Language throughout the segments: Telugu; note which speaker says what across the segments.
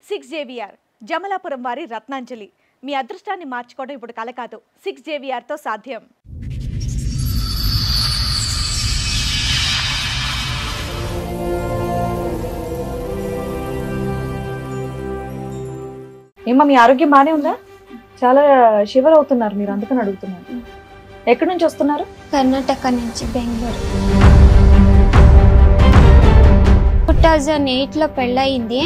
Speaker 1: 6 JVR జమలాపురం వారి రత్నాంజలి మీ అదృష్టాన్ని మార్చుకోవడం ఇప్పుడు కల కాదు 6 JVR తో సాధ్యం.
Speaker 2: ఏమా మీ ఆరోగ్యం బానే ఉందా? చాలా షివర్ అవుతున్నారు మీరు, అందుకని అడుగుతున్నాను. ఎక్కడి నుంచి వస్తున్నారు?
Speaker 3: కర్ణాటక నుంచి బెంగళూరు. 2008లో పెళ్ళయింది.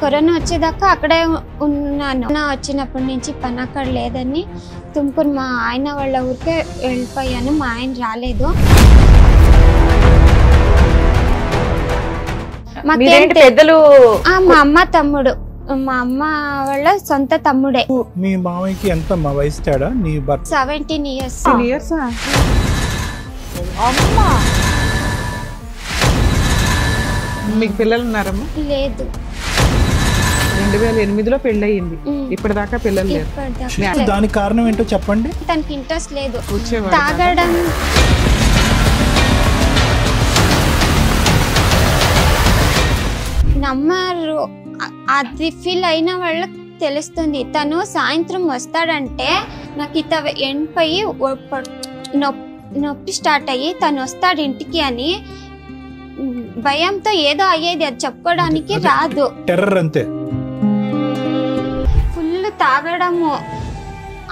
Speaker 3: కరోనా వచ్చేదాకా అక్కడే ఉన్నాను. వచ్చినప్పటి నుంచి పని అక్కడ లేదని తుమ్కూరు మా ఆయన వాళ్ళ ఊరికే వెళ్ళిపోయాను. మా ఆయన రాలేదు.
Speaker 2: పెద్దలు
Speaker 3: మా అమ్మ తమ్ముడు, మా అమ్మ వాళ్ళ సొంత తమ్ముడే.
Speaker 4: మీ మామయ్యకి ఎంత వయసు తేడా? నీ భర్త
Speaker 3: 17 years.
Speaker 2: అమ్మా
Speaker 5: మీకు పిల్లలు ఉన్నారమ్మా?
Speaker 3: లేదు.
Speaker 5: 2008లో పెళ్ళయింది. ఇప్పటిదాకా పిల్లలు లేరు.
Speaker 4: దానికి కారణం ఏంటో చెప్పండి.
Speaker 3: తనకి ఇంట్రెస్ట్ లేదు తాగడం. నమ్మరు. అది ఫీల్ అయిన వాళ్ళకి తెలుస్తుంది. తను సాయంత్రం వస్తాడంటే నాకు ఇత ఎండిపోయి నొప్పి స్టార్ట్ అయ్యి తను వస్తాడు ఇంటికి అని భయంతో ఏదో అయ్యేది. అది చెప్పుకోవడానికి రాదు.
Speaker 4: టెర్రర్ అంతే.
Speaker 3: ఫుల్ తాగడము,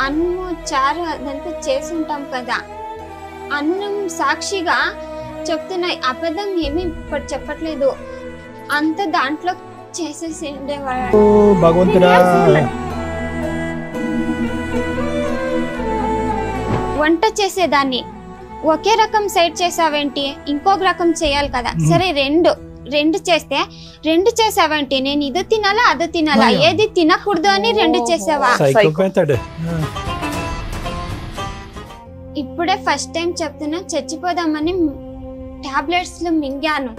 Speaker 3: అన్నము చారు అదంతా చేసి ఉంటాం కదా. అన్నం సాక్షిగా చెప్తున్నా, అబద్ధం ఏమీ ఇప్పుడు చెప్పట్లేదు. అంత దాంట్లో చేసేసి ఉండేవాడు.
Speaker 4: భగవంతుడా.
Speaker 3: వంట చేసేదాన్ని ఒకే రకం సైడ్ చేసావేంటి, ఇంకొక రకం చేయాలి కదా. సరే రెండు చేస్తే రెండు చేసావేంటి, నేను ఇది తినాలా అది తినాలా, ఏది తినకూడదు అని రెండు చేసావా? ఇప్పుడే ఫస్ట్ టైం చెప్తున్నా, చచ్చిపోదామని టాబ్లెట్స్ మింగాను.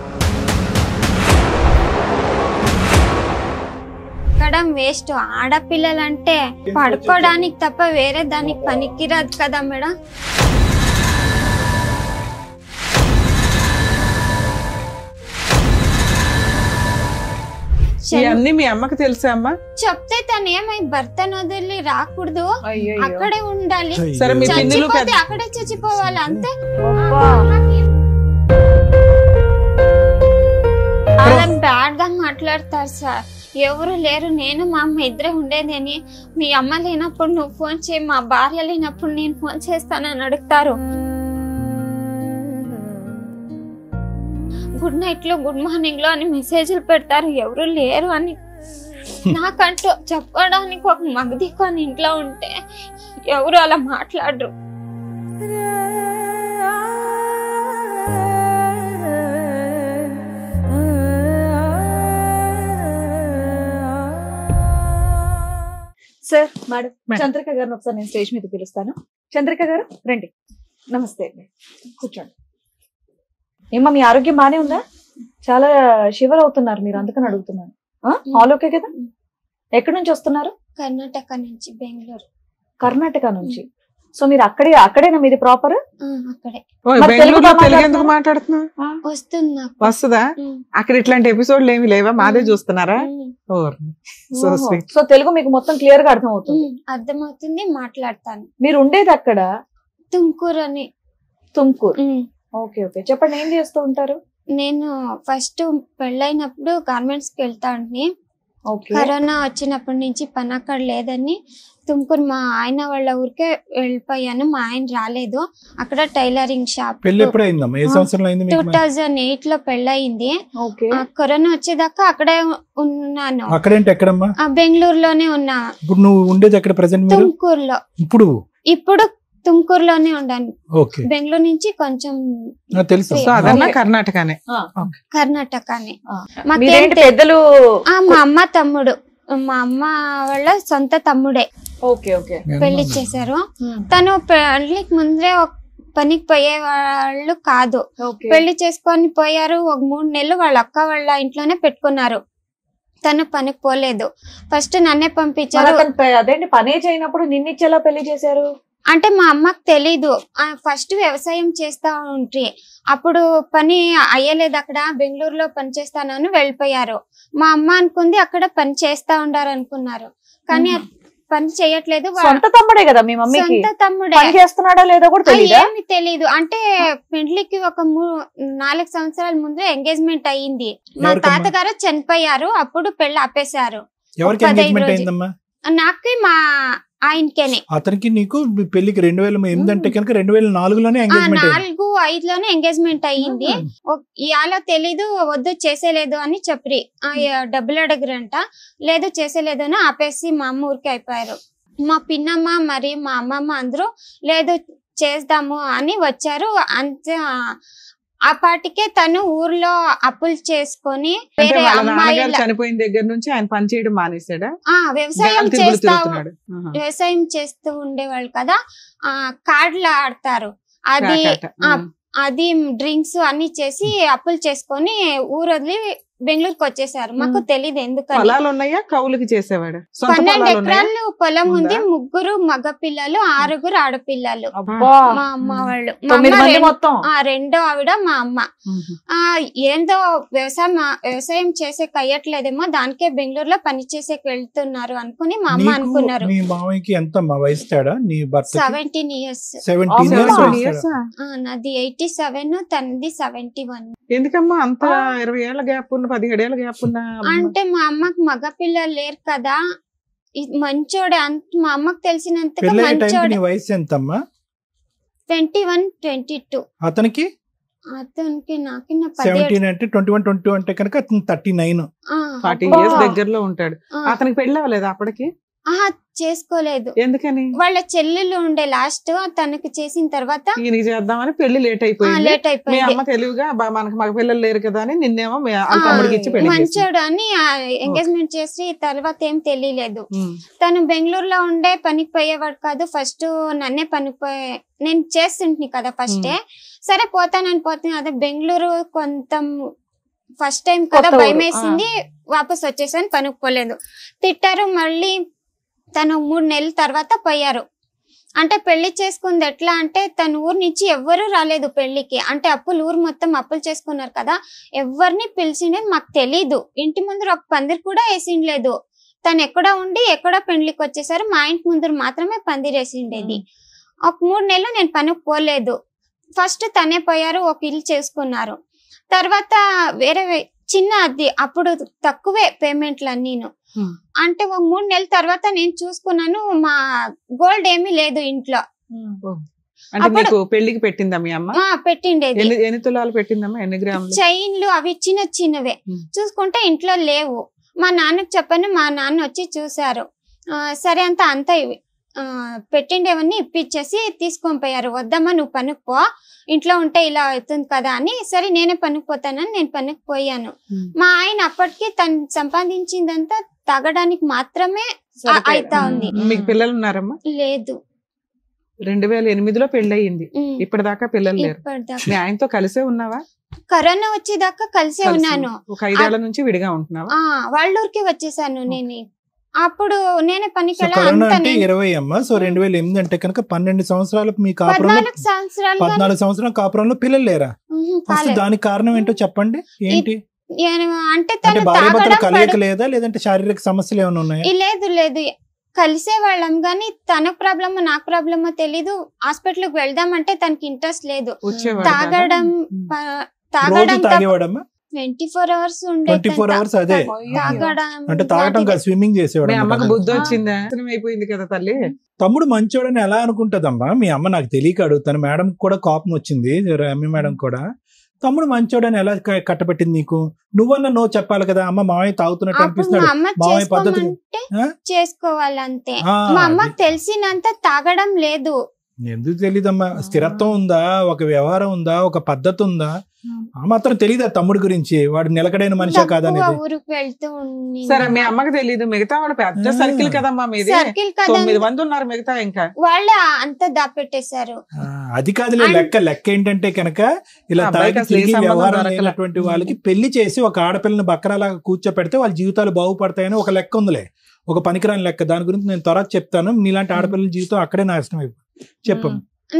Speaker 3: వేస్ట్. ఆడపిల్లలంటే పడుకోవడానికి తప్ప వేరే దానికి పనికిరాదు కదా మేడం.
Speaker 5: ఇవన్నీ మీ అమ్మకి తెలుసా అమ్మా?
Speaker 3: చెప్తే తను ఏమై భర్తను వదిలి రాకూడదు, అక్కడే ఉండాలి.
Speaker 5: చచ్చిపోతే
Speaker 3: అక్కడే చచ్చిపోవాలి అంతే. బ్యాడ్ గా మాట్లాడతారు సార్. ఎవరు లేరు, నేను మా అమ్మ ఇద్దరే ఉండేది అని. మీ అమ్మ లేనప్పుడు నువ్వు ఫోన్ చేయి, మా భార్య లేనప్పుడు నేను ఫోన్ చేస్తానని అడుగుతారు. గుడ్ నైట్ లో గుడ్ మార్నింగ్ లో అని మెసేజ్లు పెడతారు. ఎవరు లేరు అని. నాకంటూ చెప్పడానికి ఒక మగదికొని ఇంట్లో ఉంటే ఎవరు అలా మాట్లాడరు.
Speaker 2: సార్, మేడం, చంద్రిక గారిని ఒకసారి నేను స్టేజ్ మీద పిలుస్తాను. చంద్రిక గారు రండి. నమస్తే, కూర్చోండి. ఏమా మీ ఆరోగ్యం బానే ఉందా? చాలా షివర్ అవుతున్నారు మీరు, అందుకని అడుగుతున్నాను. ఆల్ ఓకే కదా? ఎక్కడి నుంచి వస్తున్నారు?
Speaker 3: కర్ణాటక నుంచి బెంగళూరు.
Speaker 2: కర్ణాటక నుంచి. సో మీరు అక్కడేనా మీది ప్రాపర్?
Speaker 3: అక్కడే.
Speaker 5: ఎందుకు మాట్లాడుతున్నా? వస్తుందా? అక్కడ ఇట్లాంటి ఎపిసోడ్లు ఏమి లేవా? మాదే చూస్తున్నారా?
Speaker 2: సో తెలుగు మీకు మొత్తం క్లియర్ గా అర్థం అవుతుంది?
Speaker 3: అర్థమవుతుంది, మాట్లాడతాను.
Speaker 2: మీరు ఉండేది అక్కడ?
Speaker 3: తుమ్కూరు అని.
Speaker 2: తుమ్కూరు. ఓకే ఓకే, చెప్పండి, ఏం చేస్తూ ఉంటారు?
Speaker 3: నేను ఫస్ట్ పెళ్ళైనప్పుడు గార్మెంట్స్ కి వెళ్తాను. కరోనా వచ్చినప్పటి నుంచి పని అక్కడ లేదని తుమ్కూరు మా ఆయన వాళ్ళ ఊరికే వెళ్ళిపోయాను. మా ఆయన రాలేదు. అక్కడ టైలరింగ్ షాప్. 2008లో పెళ్ళయింది. కరోనా వచ్చేదాకా అక్కడే ఉన్నాను. బెంగళూరులోనే ఉన్నా. తుమ్కూరులో. ఇప్పుడు తుమ్కూరులోనే ఉండాను. బెంగళూరు నుంచి కొంచెం
Speaker 5: కర్ణాటకనే.
Speaker 2: పెద్దలు
Speaker 3: మా అమ్మ తమ్ముడు, మా అమ్మ వాళ్ళ సొంత తమ్ముడే. పెళ్లి చేశారు. తను పెళ్లికి ముందే పనికి పోయే వాళ్ళు కాదు. పెళ్లి చేసుకొని పోయారు. ఒక 3 నెలలు వాళ్ళ అక్క వాళ్ళ ఇంట్లోనే పెట్టుకున్నారు. తను పనికి పోలేదు. ఫస్ట్ నన్నే పంపించారు.
Speaker 2: అదేంటి పనే చేయనప్పుడు నిన్నిచ్చేలా పెళ్లి చేశారు?
Speaker 3: అంటే మా అమ్మకి తెలీదు. ఫస్ట్ వ్యవసాయం చేస్తా ఉంటే అప్పుడు పని అయ్యలేదు, అక్కడ బెంగళూరులో పని చేస్తానని వెళ్ళిపోయారు. మా అమ్మ అనుకుంది అక్కడ పని చేస్తా ఉండారు అనుకున్నారు, కానీ పని చేయట్లేదు.
Speaker 2: సొంత తమ్ముడే కదా మీ మమ్మీకి,
Speaker 3: సొంత తమ్ముడే.
Speaker 2: పని చేస్తున్నాడో లేదో కూడా తెలియదా?
Speaker 3: ఏమి తెలీదు. అంటే పెళ్లికి ఒక 4 సంవత్సరాల ముందు ఎంగేజ్మెంట్ అయ్యింది. మా తాతగారు చనిపోయారు, అప్పుడు పెళ్లి ఆపేశారు. నాకు మా ఆయనకేనే.
Speaker 4: అతనికి నీకు పెళ్లికి 2008 అంటే కనుక 2004లోనే
Speaker 3: 4-5లోనే ఎంగేజ్మెంట్ అయ్యింది. ఇవాళ తెలీదు, వద్దు చేసేలేదు అని చెప్పి డబ్బులు అడగరంట, లేదు చేసేలేదు అని ఆపేసి మా అమ్మ ఊరికి అయిపోయారు. మా పిన్నమ్మ మరి మా అమ్మమ్మ అందరూ లేదు చేద్దాము అని వచ్చారు. అంతే ఆ పాటికే తను ఊర్లో అప్పులు చేసుకొని వేరే అమ్మాయిలు
Speaker 5: చనిపోయిన దగ్గర నుంచి ఆయన పని చేయడం మానేశాడా?
Speaker 3: వ్యవసాయం చేస్తూ ఉండేవాళ్ళు కదా, కార్డులు ఆడతారు, అది డ్రింక్స్ అన్ని చేసి అప్పులు చేసుకొని ఊరు వదిలి బెంగళూరుకి వచ్చేసారు. మాకు తెలీదు ఎందుకని. 12 ఎకరాలు పొలం ఉంది, 3 మగ పిల్లలు, 6 ఆడపిల్లలు. మా అమ్మ వాళ్ళు, రెండో ఆవిడ మా అమ్మ. ఏందో వ్యవసాయం చేసే కయ్యట్లేదేమో, దానికే బెంగళూరులో పని చేసేకి వెళ్తున్నారు అనుకుని మా అమ్మ అనుకున్నారు. 17 years. నాది 87, తనది 71.
Speaker 5: ఎందుకమ్మా అంత 20 ఏళ్ల గ్యాప్ 17 ఏళ్ల గ్యాప్ ఉన్నా?
Speaker 3: అంటే మా అమ్మకి మగ పిల్లలు లేరు కదా, మంచోడే. మా అమ్మకి తెలిసినంతగా మంచోడే. 21, 22.
Speaker 4: అతనికి
Speaker 3: నాకిన్న
Speaker 4: 17 అంటే 21, 22 అంటే కనుక 39,
Speaker 5: 40 years దగ్గరలో ఉంటాడు. అతనికి పెళ్లి అవ్వలేదు అప్పటికి?
Speaker 3: చేసుకోలేదు.
Speaker 5: ఎందుకని?
Speaker 3: వాళ్ళ చెల్లెలు ఉండే లాస్ట్, తనకి చేసిన తర్వాత
Speaker 5: ఈయనకి చేద్దామని పెళ్లి లేట్ అయిపోయింది. మీ అమ్మ తెలివిగా మనకు మగ పిల్లలు లేరు కదా అని నిన్నేమో తమ్ముడికి ఇచ్చి పెళ్లి
Speaker 3: మంచోడు అని ఎంగేజ్మెంట్ చేసి తర్వాత ఏం తెలియలేదు. తను బెంగళూరులో ఉండే పనికి పోయేవాడు కాదు. ఫస్ట్ నన్నే నేను చేస్తుంటే కదా ఫస్టే, సరే పోతాను అదే బెంగళూరు కొంత ఫస్ట్ టైం కదా భయం వేసింది, వాపస్ వచ్చేసాను, పనికి పోలేదు. తిట్టారు. మళ్ళీ తను 3 నెలల తర్వాత పోయారు. అంటే పెళ్లి చేసుకుంది ఎట్లా అంటే, తన ఊరు నుంచి ఎవ్వరూ రాలేదు పెళ్లికి. అంటే ఊరు మొత్తం అప్పులు చేసుకున్నారు కదా, ఎవరిని పిలిచిండేది మాకు తెలీదు. ఇంటి ముందర ఒక పందిరి కూడా వేసిండలేదు. తను ఎక్కడ ఉండి ఎక్కడ పెళ్లికి వచ్చేసారు. మా ఇంటి ముందర మాత్రమే పందిరి వేసిండేది. ఒక 3 నెలలు నేను పనికి పోలేదు. ఫస్ట్ తనే పోయారు, ఒక ఇల్లు చేసుకున్నారు. తర్వాత వేరే చిన్న అది అప్పుడు తక్కువే పేమెంట్లు అన్నీను. అంటే ఒక 3 నెలల తర్వాత నేను చూసుకున్నాను, మా గోల్డ్ ఏమీ లేదు ఇంట్లో.
Speaker 5: పెళ్లికి పెట్టిందా మీ అమ్మ?
Speaker 3: పెట్టిండేది.
Speaker 5: ఎన్ని తులాలు పెట్టిందమ్మా? ఎన్ని గ్రాములు?
Speaker 3: చైన్లు అవి చిన్నవే. చూసుకుంటే ఇంట్లో లేవు. మా నాన్నకి చెప్పాను, మా నాన్న వచ్చి చూసారు. సరే అంతా పెట్టిండేవన్నీ ఇప్పించేసి తీసుకొని పోయారు. వద్దమ్మా నువ్వు పనికి పో, ఇంట్లో ఉంటే ఇలా అవుతుంది కదా అని. సరే నేనే పనికి పోతానని నేను పనికి పోయాను. మా ఆయన అప్పటికి తను సంపాదించిందంతా తాగడానికి మాత్రమే అయితా ఉంది.
Speaker 5: మీకు పిల్లలు ఉన్నారమ్మా?
Speaker 3: లేదు.
Speaker 5: 2008లో పెళ్లి అయ్యింది, ఇప్పటిదాకా పిల్లలు లేరు. మీ ఆయనతో కలిసే ఉన్నావా?
Speaker 3: కరోనా వచ్చేదాకా కలిసే ఉన్నాను.
Speaker 5: ఒక 5 ఏళ్ల నుంచి విడిగా ఉంటున్నావా?
Speaker 3: వాళ్ళ ఊరికి వచ్చేసాను నేను. అప్పుడు నేనే పనికి
Speaker 4: 20 అమ్మా. సో 2008 అంటే కనుక 12 సంవత్సరాలు మీ కాపురంలో, 14 సంవత్సరాల కాపురంలో పిల్లలు లేరా? దానికి కారణం ఏంటో చెప్పండి. ఏంటి
Speaker 3: అంటే
Speaker 4: భార్య భర్తలు కలయిక లేదా, లేదంటే శారీరక సమస్యలు ఏమైనా ఉన్నాయా?
Speaker 3: లేదు కలిసే వాళ్ళం గానీ తనకు ప్రాబ్లమో నాకు ప్రాబ్లమో తెలీదు. హాస్పిటల్కి వెళ్దామంటే తనకి ఇంట్రెస్ట్ లేదు. తాగడం
Speaker 4: తాగేవాడమ్మా
Speaker 3: 24 hours ఉండే.
Speaker 4: 24 hours అదే అంటే తాగడం కాదు, స్విమ్మింగ్ చేసేవాడు.
Speaker 5: అమ్మకు బుద్ధి వచ్చిందా? అయిపోయింది కదా తల్లి.
Speaker 4: తమ్ముడు మంచోడని ఎలా అనుకుంటదమ్మా మీ అమ్మ? నాకు తెలియక అడుగుతాను. మేడం కూడా కోపం వచ్చింది, రమ్య మేడం కూడా. తమ్ముడు మంచోడని ఎలా కట్టబెట్టింది నీకు? నువ్వన్నా నో చెప్పాలి కదా. అమ్మ మామయ్య తాగుతున్నట్టు అనిపిస్తున్నాడు, మామయ్య పద్ధతి
Speaker 3: చేసుకోవాలంతే. మా అమ్మకి తెలిసినంత తాగడం లేదు.
Speaker 4: ఎందుకు తెలీదమ్మా? స్థిరత్వం ఉందా, ఒక వ్యవహారం ఉందా, ఒక పద్ధతి ఉందా? ఆ మాత్రం తెలీదా తమ్ముడి గురించి? వాడు నిలకడైన మనిషా కాదనేది.
Speaker 3: ఊరికి వెళ్తూ
Speaker 5: సరే మీ అమ్మకి తెలీదు, మిగతా వాడు పెద్ద సర్కిల్ కదమ్మా మీది. 9 మంది ఉన్నారు మిగతా, ఇంకా
Speaker 3: వాళ్ళు అంతా దాపెట్టేశారు.
Speaker 4: అది కాదులే లెక్క ఏంటంటే కనుక ఇలా తాగి తిరిగి వ్యవహారం లేనటువంటి వాళ్ళకి పెళ్లి చేసి ఒక ఆడపిల్లని బక్కరాలాగా కూర్చోపెడితే వాళ్ళ జీవితాలు బాగుపడతాయని ఒక లెక్క ఉందిలే, ఒక పనికిరాని లెక్క. దాని గురించి నేను త్వరగా చెప్తాను. నీలాంటి ఆడపిల్లల జీవితం అక్కడే నాశనం అయిపోయింది. చెప్పు.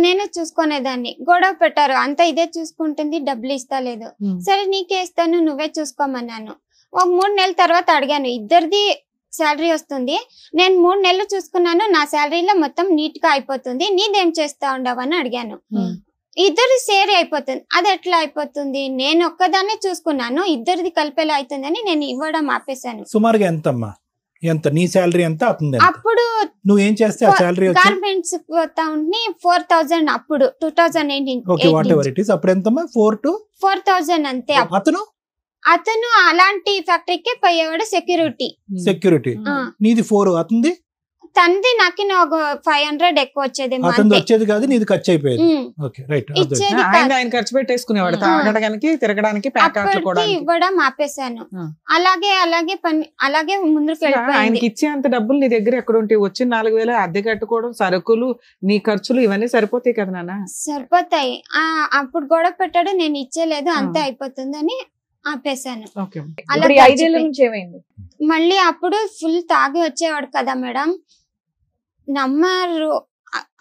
Speaker 3: నేనే చూసుకునేదాన్ని. గొడవ పెట్టారు, అంతా ఇదే చూసుకుంటుంది, డబ్బులు ఇస్తలేదు. సరే నీకే ఇస్తాను, నువ్వే చూసుకోమన్నాను. ఒక 3 నెలల తర్వాత అడిగాను, ఇద్దరిది శాలరీ వస్తుంది, నేను 3 నెలలు చూసుకున్నాను, నా శాలరీలో మొత్తం నీట్ గా అయిపోతుంది, నీదేం చేస్తా ఉండవు అని అడిగాను. ఇద్దరు షేర్ అయిపోతుంది. అది ఎట్లా అయిపోతుంది, నేను ఒక్కదాన్నే చూసుకున్నాను, ఇద్దరిది కలిపేలా అవుతుందని నేను ఇవ్వడం ఆపేశాను.
Speaker 4: సుమారుగా ఎంతమ్మా, ఎంత నీ శాలరీ ఎంత అవుతుంది?
Speaker 3: అప్పుడు
Speaker 4: నువ్వేం చేస్తే ఆ శాలరీ
Speaker 3: గార్మెంట్స్ పోతా ఉంటే 4000 అప్పుడు 2018.
Speaker 4: Okay, what ever it is. అప్పుడు ఎంతమ్మా?
Speaker 3: 4,000 అంతే. అతను అలాంటి ఫ్యాక్టరీకే పోయేవాడు, సెక్యూరిటీ.
Speaker 4: నీది 4, అతనిది
Speaker 3: తంది నాకు ఒక 500 ఎక్కువ వచ్చేది.
Speaker 4: అతనిది వచ్చేది కాదు, నీది ఖర్చు అయిపోయేది. Okay, right.
Speaker 3: ఇచ్చేది
Speaker 5: ఆయన ఖర్చు పెట్టేసుకునేవాడు, తాగడానికి తిరగడానికి
Speaker 3: ఇవ్వడం ఆపేశాను. అలాగే ముందుకు వెళ్ళిపోయింది.
Speaker 5: ఆయనకి ఇచ్చే అంత డబ్బులు నీ దగ్గర ఎక్కడ ఉంటాయి? వచ్చిన 4,000 అద్దె కట్టుకోవడం, సరుకులు, నీ ఖర్చులు ఇవన్నీ సరిపోతాయి కదా నాన్న?
Speaker 3: సరిపోతాయి. అప్పుడు గొడవ పెట్టాడు, నేను ఇచ్చేలేదు, అంతే అయిపోతుందని ఆపేశాను. మళ్ళీ అప్పుడు ఫుల్ తాగి వచ్చేవాడు కదా మేడం, నమ్మరు.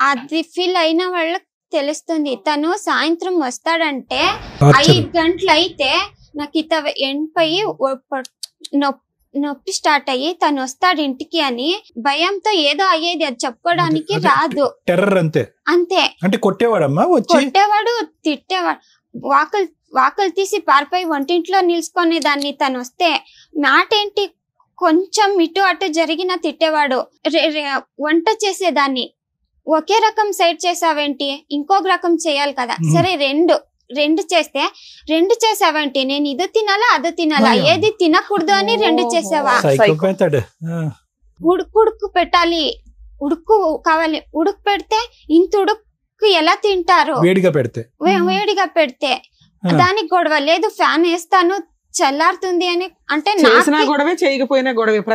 Speaker 3: అది ఫీల్ అయిన వాళ్ళకి తెలుస్తుంది. తను సాయంత్రం వస్తాడంటే 5 గంటలు అయితే నాకు ఇత ఎండిపోయి నొప్పి స్టార్ట్ అయ్యి తను వస్తాడు ఇంటికి అని భయంతో ఏదో అయ్యేది, అది చెప్పుకోవడానికి రాదు.
Speaker 4: టెర్రర్ అంతే. అంటే కొట్టేవాడమ్మా,
Speaker 3: కొట్టేవాడు, తిట్టేవాడు, వాకలు తీసి పారిపోయి వంటింట్లో నిల్చుకునే దాన్ని. తను వస్తే మాట ఏంటి, కొంచెం ఇటు అటు జరిగిన తిట్టేవాడు. వంట చేసేదాన్ని, ఒకే రకం సైడ్ చేసావేంటి, ఇంకొక రకం చేయాలి కదా, సరే రెండు చేస్తే 2 చేసావేంటి, నేను ఇది తినాలా అది తినాలా, ఏది తినకూడదు అని 2 చేసావా? ఉడుకు పెట్టాలి, ఉడుకు కావాలి, ఉడుకు పెడితే ఇంత ఉడుకు ఎలా తింటారు? వేడిగా పెడితే దానికి గొడవ లేదు, ఫ్యాన్ వేస్తాను చల్లారుతుంది అని. అంటే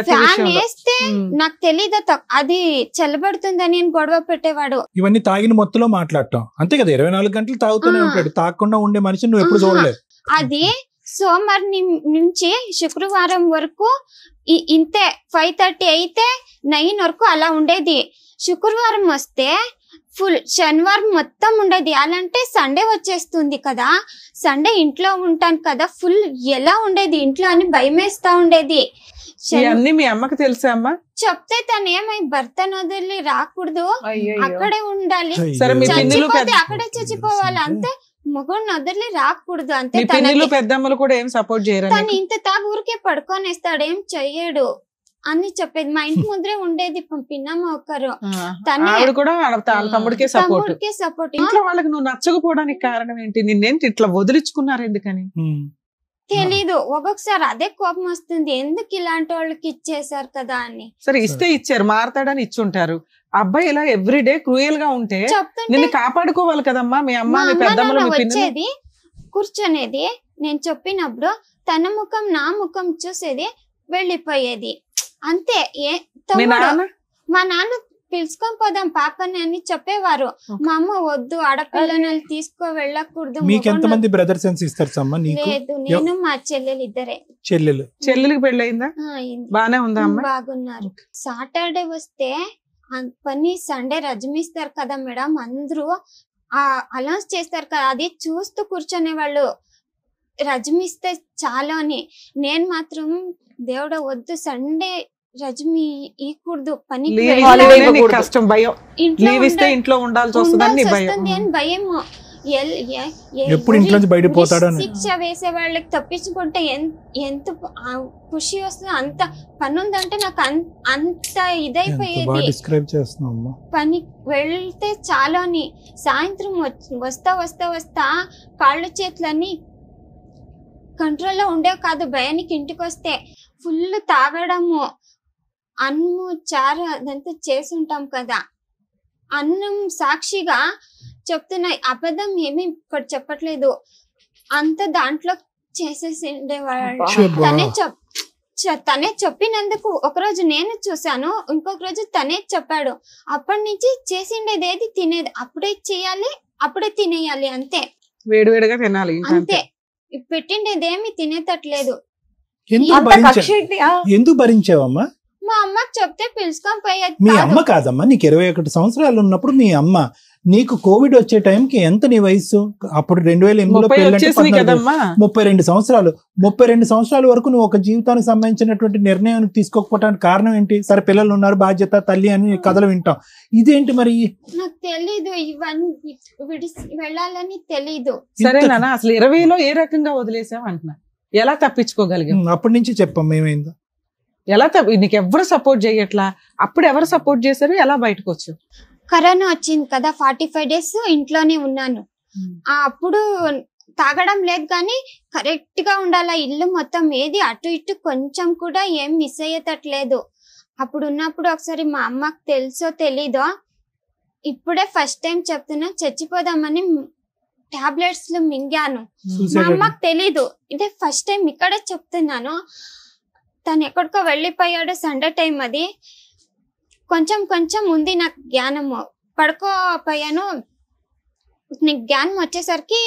Speaker 3: ఫ్యాన్ వేస్తే నాకు తెలీదు అది చల్లబడుతుందని గొడవ పెట్టేవాడు.
Speaker 4: ఇవన్నీ తాగిన మొత్తంలో మాట్లాడటం అంతే కదా, 24 గంటలు తాగుతూనే ఉంటాడు. తాగకుండా ఉండే మనిషి నువ్వు ఎప్పుడు చూడలేదు.
Speaker 3: అది సోమవారం నుంచి శుక్రవారం వరకు ఇంతే, 5:30 అయితే 9 వరకు అలా ఉండేది. శుక్రవారం వస్తే ఫుల్, శనివారం మొత్తం ఉండేది. అలాంటే సండే వచ్చేస్తుంది కదా, సండే ఇంట్లో ఉంటాను కదా, ఫుల్ ఎలా ఉండేది ఇంట్లో అని భయమేస్తా ఉండేది.
Speaker 5: మీ అమ్మకి తెలుసా అమ్మా?
Speaker 3: చెప్తే తను ఏమై భర్తను వదిలి రాకూడదు, అక్కడే ఉండాలి, అక్కడే చచ్చిపోవాలి అంతే, మొగుడిని వదిలి రాకూడదు అంతే.
Speaker 5: పెద్దమ్మలు కూడా ఏం సపోర్ట్ చేయరు.
Speaker 3: తను ఇంత తాగు ఊరికే పడుకొనేస్తాడు, ఏం చెయ్యడు అని చెప్పేది. మా ఇంటి ముందరే ఉండేది పిన్నమ్మ ఒకరు,
Speaker 5: తమ్ముడికే సపోర్ట్. ఇంట్లో వాళ్ళకి నువ్వు నచ్చకపోవడానికి కారణం ఏంటి? నిన్నేంటి ఇట్లా వదిలించుకున్నారు ఎందుకని
Speaker 3: తెలీదు. ఒక్కొక్కసారి అదే కోపం వస్తుంది, ఎందుకు ఇలాంటి వాళ్ళకి ఇచ్చేసారు కదా అని.
Speaker 5: సరే ఇస్తే ఇచ్చారు, మారతాడని ఇచ్చుంటారు. అబ్బాయి ఇలా ఎవ్రీడే క్రూయల్ గా ఉంటే నిన్ను కాపాడుకోవాలి కదమ్మా. మీ అమ్మ మీ పెద్దమ్మలు
Speaker 3: వచ్చేది, కూర్చొనేది, నేను చెప్పినప్పుడు తన ముఖం నా ముఖం చూసేది, వెళ్ళిపోయేది అంతే. మా నాన్న పిలుచుకొని పోదాం పాపని అని చెప్పేవారు. మా అమ్మ వద్దు, ఆడపిల్లని తీసుకో వెళ్ళకూడదు.
Speaker 4: మీకెంతమంది బ్రదర్స్ అండ్ సిస్టర్స్ అమ్మా?
Speaker 3: లేదు, నేను మా చెల్లెలు ఇద్దరే.
Speaker 5: చెల్లెలికి పెళ్ళయిందా? బానే ఉందా?
Speaker 3: బాగున్నారు. సాటర్డే వస్తే పని, సండే రజమిస్తారు కదా మేడం, అందరూ అనౌన్స్ చేస్తారు కదా, అది చూస్తూ కూర్చొనే వాళ్ళు. రజమిస్తే చాలు అని. నేను మాత్రం దేవుడ వద్దు, సండే రజమి ఈకూడదు, పనికి
Speaker 5: ఇంట్లో ఉండాల్సి వస్తుంది
Speaker 3: అని భయము. శిక్ష వేసే వాళ్ళకి తప్పించుకుంటే ఎంత ఖుషి వస్తుంది, అంత పని ఉందంటే నాకు అంత ఇదైపోయేది. పని వెళ్తే చాలా అని. సాయంత్రం వస్తా కాళ్ళు చేతులన్నీ కంట్రోల్లో ఉండేవి కాదు. భయానికి ఇంటికి వస్తే ఫుల్ తాగడము, అన్నము చారు అదంతా చేసుంటాం కదా, అన్నం సాక్షిగా చెప్తున్నాయి, అబద్ధం ఏమీ ఇక్కడ చెప్పట్లేదు, అంత దాంట్లో చేసేసి ఉండేవాళ్ళు. తనే చెప్పినందుకు ఒకరోజు నేను చూసాను, ఇంకొక రోజు తనే చెప్పాడు. అప్పటి నుంచి చేసిండేది ఏది తినేది అప్పుడే చేయాలి, అప్పుడే తినేయాలి అంతే,
Speaker 5: వేడివేడిగా తినాలి
Speaker 3: అంతే. పెట్టిండేది ఏమి తినేటట్లేదు.
Speaker 4: ఎందుకు భరించావమ్మా?
Speaker 3: మా అమ్మకి చెప్తే పిలుచుకొని పోయేది
Speaker 4: మీ
Speaker 3: కాదు.
Speaker 4: అమ్మ కాదమ్మా, నీకు 21 సంవత్సరాలు ఉన్నప్పుడు మీ అమ్మ, నీకు కోవిడ్ వచ్చే టైంకి ఎంత నీ వయసు? అప్పుడు 2008లో 32 సంవత్సరాలు. 32 సంవత్సరాల వరకు నువ్వు ఒక జీవితానికి సంబంధించినటువంటి నిర్ణయం తీసుకోకపోవడానికి కారణం ఏంటి? సరే పిల్లలు ఉన్నారు, బాధ్యత, తల్లి అని కథలు వింటాం. ఇదేంటి మరి?
Speaker 3: నాకు తెలీదు, ఇవన్నీ విడిచి వెళ్ళాలని తెలీదు.
Speaker 5: సరే నాన్న, అసలు 20లో ఏ రకంగా వదిలేసావు అంటున్నా, ఎలా తప్పించుకోగలిగావు?
Speaker 4: అప్పటి నుంచి చెప్పమ్మా ఏమైందో.
Speaker 5: ఎలా నీకు ఎవరు సపోర్ట్ చేయట్లా? అప్పుడు ఎవరు సపోర్ట్ చేశారు? ఎలా బయటకు వచ్చావు?
Speaker 3: కరోనా వచ్చింది కదా, 45 days ఇంట్లోనే ఉన్నాను. అప్పుడు తాగడం లేదు కానీ కరెక్ట్ గా ఉండాలా, ఇల్లు మొత్తం ఏది అటు ఇటు కొంచెం కూడా ఏం మిస్ అయ్యేటట్లేదు. అప్పుడు ఉన్నప్పుడు ఒకసారి మా అమ్మకి తెలుసో తెలీదో, ఇప్పుడే ఫస్ట్ టైం చెప్తున్నా, చచ్చిపోదామని టాబ్లెట్స్ మింగాను. మా అమ్మకి తెలీదు, ఇదే ఫస్ట్ టైం ఇక్కడే చెప్తున్నాను. తను ఎక్కడికో వెళ్ళిపోయాడు, సండే టైం అది. కొంచెం కొంచెం ఉంది నాకు జ్ఞానము, పడుకోపోయాను. నీకు జ్ఞానం వచ్చేసరికి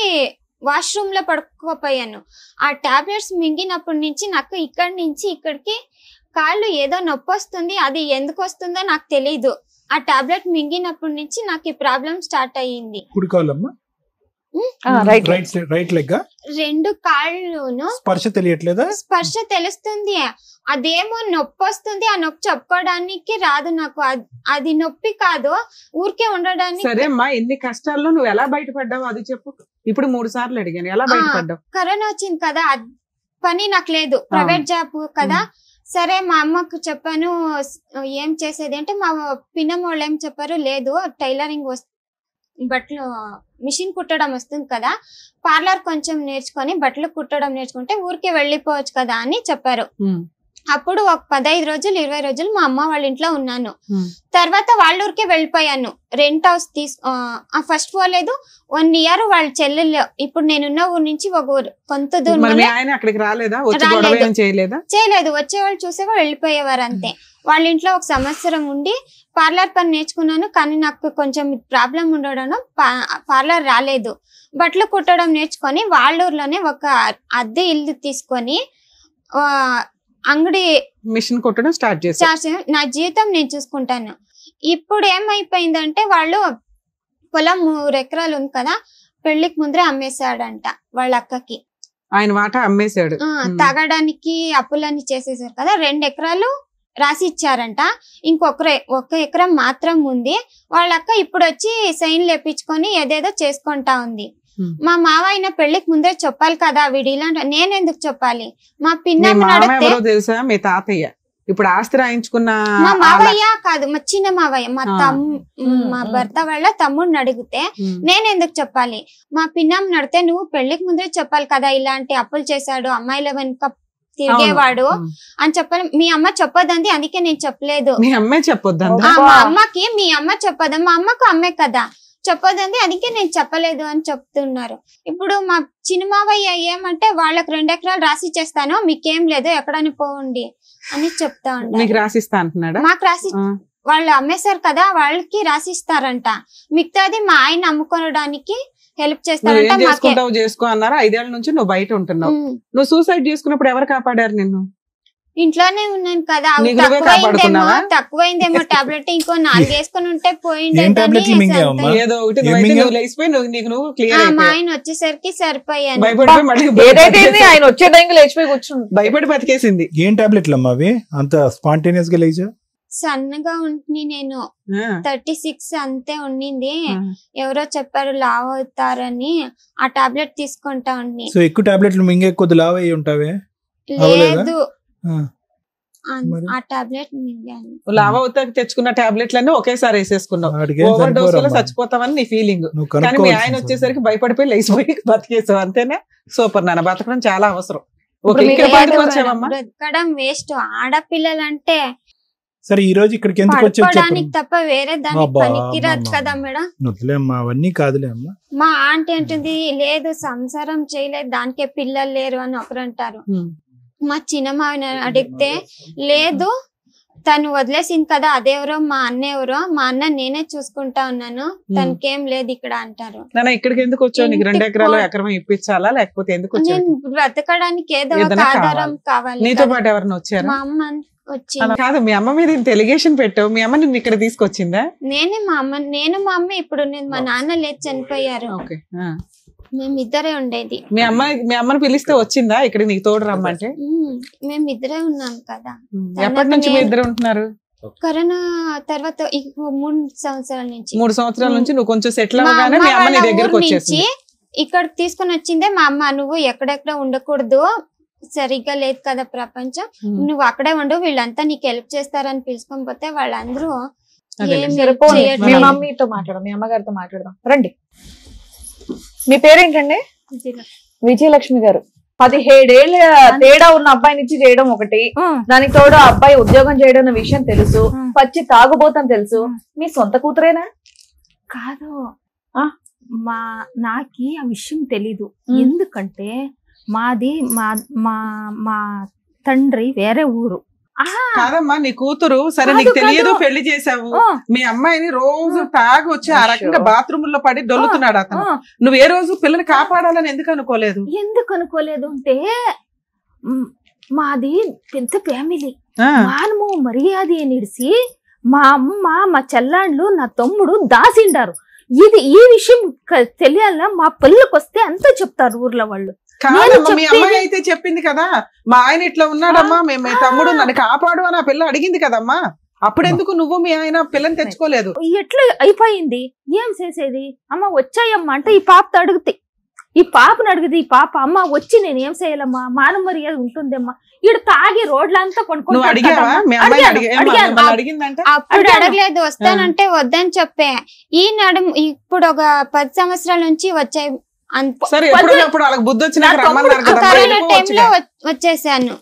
Speaker 3: వాష్రూమ్ లో పడుకోపోయాను. ఆ టాబ్లెట్స్ మింగినప్పటి నుంచి నాకు ఇక్కడి నుంచి ఇక్కడికి కాళ్ళు ఏదో నొప్పి వస్తుంది, అది ఎందుకు వస్తుందో నాకు తెలీదు. ఆ టాబ్లెట్ మింగినప్పటి నుంచి నాకు ఈ ప్రాబ్లం స్టార్ట్ అయ్యింది.
Speaker 4: రైట్ లెగ్,
Speaker 3: 2 కాళ్ళును
Speaker 4: స్పర్శ తెలియట్లేదా?
Speaker 3: స్పర్శ తెలుస్తుంది, అదేమో నొప్పి వస్తుంది. ఆ నొప్పి చెప్పుకోవడానికి రాదు నాకు. అది నొప్పి కాదు, ఊరికే ఉండడానికి.
Speaker 5: సరే అమ్మా, ఎన్ని కష్టాల్లో నువ్వు ఎలా బయటపడ్డావు అది చెప్పు. ఇప్పుడు 3 సార్లు అడిగాను, ఎలా బయటపడ్డావు?
Speaker 3: కరోనా వచ్చింది కదా, పని నాకు లేదు, ప్రైవేట్ జాబ్ కదా. సరే మా అమ్మకు చెప్పాను ఏం చేసేది అంటే, మా పిన్నమ్మ వాళ్ళు ఏం చెప్పారు, లేదు టైలరింగ్ బట్టలు మిషన్ కుట్టడం వస్తుంది కదా, పార్లర్ కొంచెం నేర్చుకొని బట్టలు కుట్టడం నేర్చుకుంటే ఊరికే వెళ్ళిపోవచ్చు కదా అని చెప్పారు. అప్పుడు ఒక 15 రోజులు 20 రోజులు మా అమ్మ వాళ్ళ ఇంట్లో ఉన్నాను. తర్వాత వాళ్ళ ఊరికే వెళ్ళిపోయాను. రెంట్ హౌస్ ఫస్ట్ పోలేదు, 1 year వాళ్ళ చెల్లెలు, ఇప్పుడు నేనున్న ఊరు నుంచి ఒక ఊరు కొంత దూరం చేయలేదు. వచ్చేవాళ్ళు చూసేవాళ్ళు వెళ్ళిపోయేవారు అంతే. వాళ్ళ ఇంట్లో 1 సంవత్సరం ఉండి పార్లర్ పని నేర్చుకున్నాను. కానీ నాకు కొంచెం ప్రాబ్లం ఉండడం పార్లర్ రాలేదు. బట్టలు కుట్టడం నేర్చుకొని వాళ్ళ ఊర్లోనే ఒక అద్దె ఇల్లు తీసుకొని అంగడి
Speaker 5: మిషన్ కుట్టడం స్టార్ట్ చేసి
Speaker 3: నా జీవితం నేను చూసుకుంటాను. ఇప్పుడు ఏమైపోయిందంటే, వాళ్ళు పొలం 3 ఎకరాలు ఉంది కదా, పెళ్లికి ముందరే అమ్మేశాడంట వాళ్ళ అక్కకి.
Speaker 5: ఆయన వాటా అమ్మేశాడు.
Speaker 3: తాగడానికి అప్పులన్నీ చేసేసారు కదా, 2 ఎకరాలు రాసి ఇచ్చారంట. 1 ఎకరం మాత్రం ఉంది. వాళ్ళ అక్క ఇప్పుడు వచ్చి సైన్ లేపించుకొని ఏదేదో చేసుకుంటా ఉంది. మా మావయ్య పెళ్లికి ముందే చెప్పాలి కదా, వీడిలా నేనెందుకు చెప్పాలి? మా పిన్నమ్మ
Speaker 5: తెలుసా, మీ తాతయ్య ఇప్పుడు ఆస్తి రాయించుకున్న
Speaker 3: మా మావయ్య కాదు, మా చిన్న మావయ్య, మా భర్త వాళ్ళ తమ్ముడిని అడిగితే నేనెందుకు చెప్పాలి? మా పిన్నమ్మ నడితే నువ్వు పెళ్లికి ముందే చెప్పాలి కదా, ఇలాంటి అప్పులు చేశాడు, అమ్మాయిల వెనుక తిరిగేవాడు అని చెప్పాలి. మీ అమ్మ చెప్పొద్దంది, అందుకే నేను చెప్పలేదు.
Speaker 5: మీ అమ్మే చెప్పొద్దు,
Speaker 3: మా అమ్మకి మీ అమ్మ చెప్పొద్దు, మా అమ్మకు అమ్మే కదా చెప్పొద్దండి, అందుకే నేను చెప్పలేదు అని చెప్తున్నారు. ఇప్పుడు మా చిన్నమావయ్య ఏమంటే, వాళ్ళకి 2 ఎకరాలు రాసి చేస్తాను, మీకేం లేదు ఎక్కడని పోండి అని చెప్తా ఉంటారు.
Speaker 5: రాసిస్తా అంటున్నాడా?
Speaker 3: మాకు రాసి వాళ్ళు అమ్మేశారు కదా, వాళ్ళకి రాసిస్తారంట. మిగతాది మా ఆయన అమ్ముకోవడానికి హెల్ప్ చేస్తారంట.
Speaker 5: చేసుకో అన్నారు. 5 ఏళ్ల నుంచి నువ్వు బయట ఉంటున్నావు. నువ్వు సూసైడ్ చేసుకున్నప్పుడు ఎవరు కాపాడారు నిన్ను?
Speaker 3: ఇంట్లోనే ఉన్నాను కదా, తక్కువైందేమో టాబ్లెట్, ఇంకో 4 వేసుకుని ఉంటే పోయిండేదని. మా ఆయన వచ్చేసరికి సరిపోయాను.
Speaker 2: ఆయన వచ్చే టైంకి లేచిపోయి కూర్చుంది,
Speaker 5: భయపడి బతికేసింది.
Speaker 4: ఏం టాబ్లెట్లు అమ్మా అవి? అంత స్పాంటేనియస్ గా లేచా?
Speaker 3: సన్నగా ఉంటుంది, నేను 36 అంతే ఉండింది. ఎవరో చెప్పారు లావ్ అవుతారని, ఆ టాబ్లెట్ తీసుకుంటా ఉండి.
Speaker 4: సో ఎక్కువ టాబ్లెట్లు మింగే కొద్ది లావ్ అయ్యి ఉంటావే?
Speaker 3: లేదు, ఆ టాబ్లెట్
Speaker 5: లావ్ అవుతా తెచ్చుకున్న టాబ్లెట్లన్నీ ఒకేసారి వేసేసుకున్నావు. ఓవర్ డోస్ లో చచ్చిపోతామని నీ ఫీలింగ్. కానీ మీ ఆయన వచ్చేసరికి భయపడిపోయి లేచిపోయి బతికేసావు, అంతేనా? సూపర్ నాన్న, బతకడం చాలా అవసరం.
Speaker 3: బ్రతకడం వేస్ట్. ఆడపిల్లలంటే
Speaker 4: సరే ఈ రోజు ఇక్కడికి ఎందుకు వచ్చావు
Speaker 3: తప్ప వేరే దానికి పనికిరాదు కదా మేడం.
Speaker 4: అవన్నీ కాదులే అమ్మా.
Speaker 3: మా ఆంటీ అంటుంది, లేదు సంసారం చేయలేదు, దానికే పిల్లలు లేరు అని ఒకరు అంటారు. మా చిన్నమావిని అడిగితే, లేదు తను వదిలేసింది కదా, అదెవరో మా అన్న ఎవరో, మా అన్న నేనే చూసుకుంటా ఉన్నాను, తనకేం లేదు ఇక్కడ అంటారు.
Speaker 5: ఇక్కడికి ఎందుకు వచ్చావు? నీకు 2 ఎకరాలు ఎకరం ఇప్పించాలా, లేకపోతే ఎందుకు?
Speaker 3: నేను బ్రతకడానికి ఏదో ఒక ఆధారం కావాలి.
Speaker 5: నీతో పాటు ఎవరైనా వచ్చారు?
Speaker 3: మా అమ్మ వచ్చి
Speaker 5: కాదు మీ అమ్మ మీద ఇంత ఎలిగేషన్ పెట్టావు, మీ అమ్మ నిన్ను ఇక్కడ తీసుకొచ్చిందా?
Speaker 3: నేను మా అమ్మ ఇప్పుడు మా నాన్న లేదు చనిపోయారు, మేమిద్దరే ఉండేది.
Speaker 5: మీ అమ్మని పిలిస్తే వచ్చిందా ఇక్కడ నీకు తోడు రమ్మంటే?
Speaker 3: మేమిద్దరే ఉన్నాం కదా.
Speaker 5: ఎప్పటి నుంచి మీ ఇద్దరు ఉంటున్నారు?
Speaker 3: కరోనా తర్వాత 3 సంవత్సరాల నుంచి.
Speaker 5: 3 సంవత్సరాల నుంచి నువ్వు కొంచెం సెటిల్ అవ్వగానే మీ అమ్మ నీ దగ్గరకు వచ్చేసింది.
Speaker 3: ఇక్కడ తీసుకొని వచ్చిందే మా అమ్మ. నువ్వు ఎక్కడెక్కడ ఉండకూడదు, సరిగ్గా లేదు కదా ప్రపంచం, నువ్వు అక్కడే ఉండు, వీళ్ళంతా నీకు హెల్ప్ చేస్తారని పిలుచుకొని పోతే వాళ్ళందరూ
Speaker 2: మీ మమ్మీతో మాట్లాడదాం, మీ అమ్మగారితో మాట్లాడదాం రండి. మీ పేరేంటండి? విజయలక్ష్మి గారు. 17 ఏళ్ళ తేడా ఉన్న అబ్బాయిని ఇచ్చి చేయడం ఒకటి, దానికి తోడు ఆ అబ్బాయి ఉద్యోగం చేయడం అన్న విషయం తెలుసు, పచ్చి తాగుబోతని తెలుసు. మీ సొంత కూతురేనా?
Speaker 1: కాదు, నాకి ఆ విషయం తెలీదు. ఎందుకంటే మాది మా తండ్రి వేరే ఊరు.
Speaker 5: కాదమ్మా నీ కూతురు సరే నీకు తెలియదు, పెళ్లి చేసావు, మీ అమ్మాయిని రోజు తాగి వచ్చి ఆ రకంగా బాత్రూమ్ లో పడి దొల్లుతున్నాడు అతను. నువ్వు ఏ రోజు పిల్లని కాపాడాలని ఎందుకు అనుకోలేదు?
Speaker 1: అంటే మాది పెద్ద ఫ్యామిలీ, మానము మర్యాద నిడిసి మా అమ్మ మా చెల్లాండ్లు నా తమ్ముడు దాసిండారు. ఈ విషయం తెలియాలా, మా పళ్ళకి వస్తే అంతా చెప్తారు ఊర్లో వాళ్ళు.
Speaker 5: మీ అమ్మాయి అయితే చెప్పింది కదా, మా ఆయన ఇట్లా ఉన్నాడమ్మా, మీ తమ్ముడు నన్ను కాపాడు అని ఆ పిల్ల అడిగింది కదమ్మా. అప్పుడెందుకు నువ్వు మీ ఆయన పిల్లని తెచ్చుకోలేదు?
Speaker 1: ఎట్లా అయిపోయింది, ఏం చేసేది? అమ్మ వచ్చాయమ్మా అంటే ఈ పాపతో అడుగుతాయి, ఈ పాపను అడిగితే ఈ పాప అమ్మ వచ్చి నేను ఏం చేయాలమ్మా, మానవ మర్యాద ఉంటుందమ్మా. ఈడు తాగి రోడ్లంతా
Speaker 3: అప్పుడు అడగలేదు, వస్తానంటే వద్దని చెప్పే. ఈ నడుము ఇప్పుడు ఒక 10 సంవత్సరాల నుంచి వచ్చాయి. వచ్చేసాను.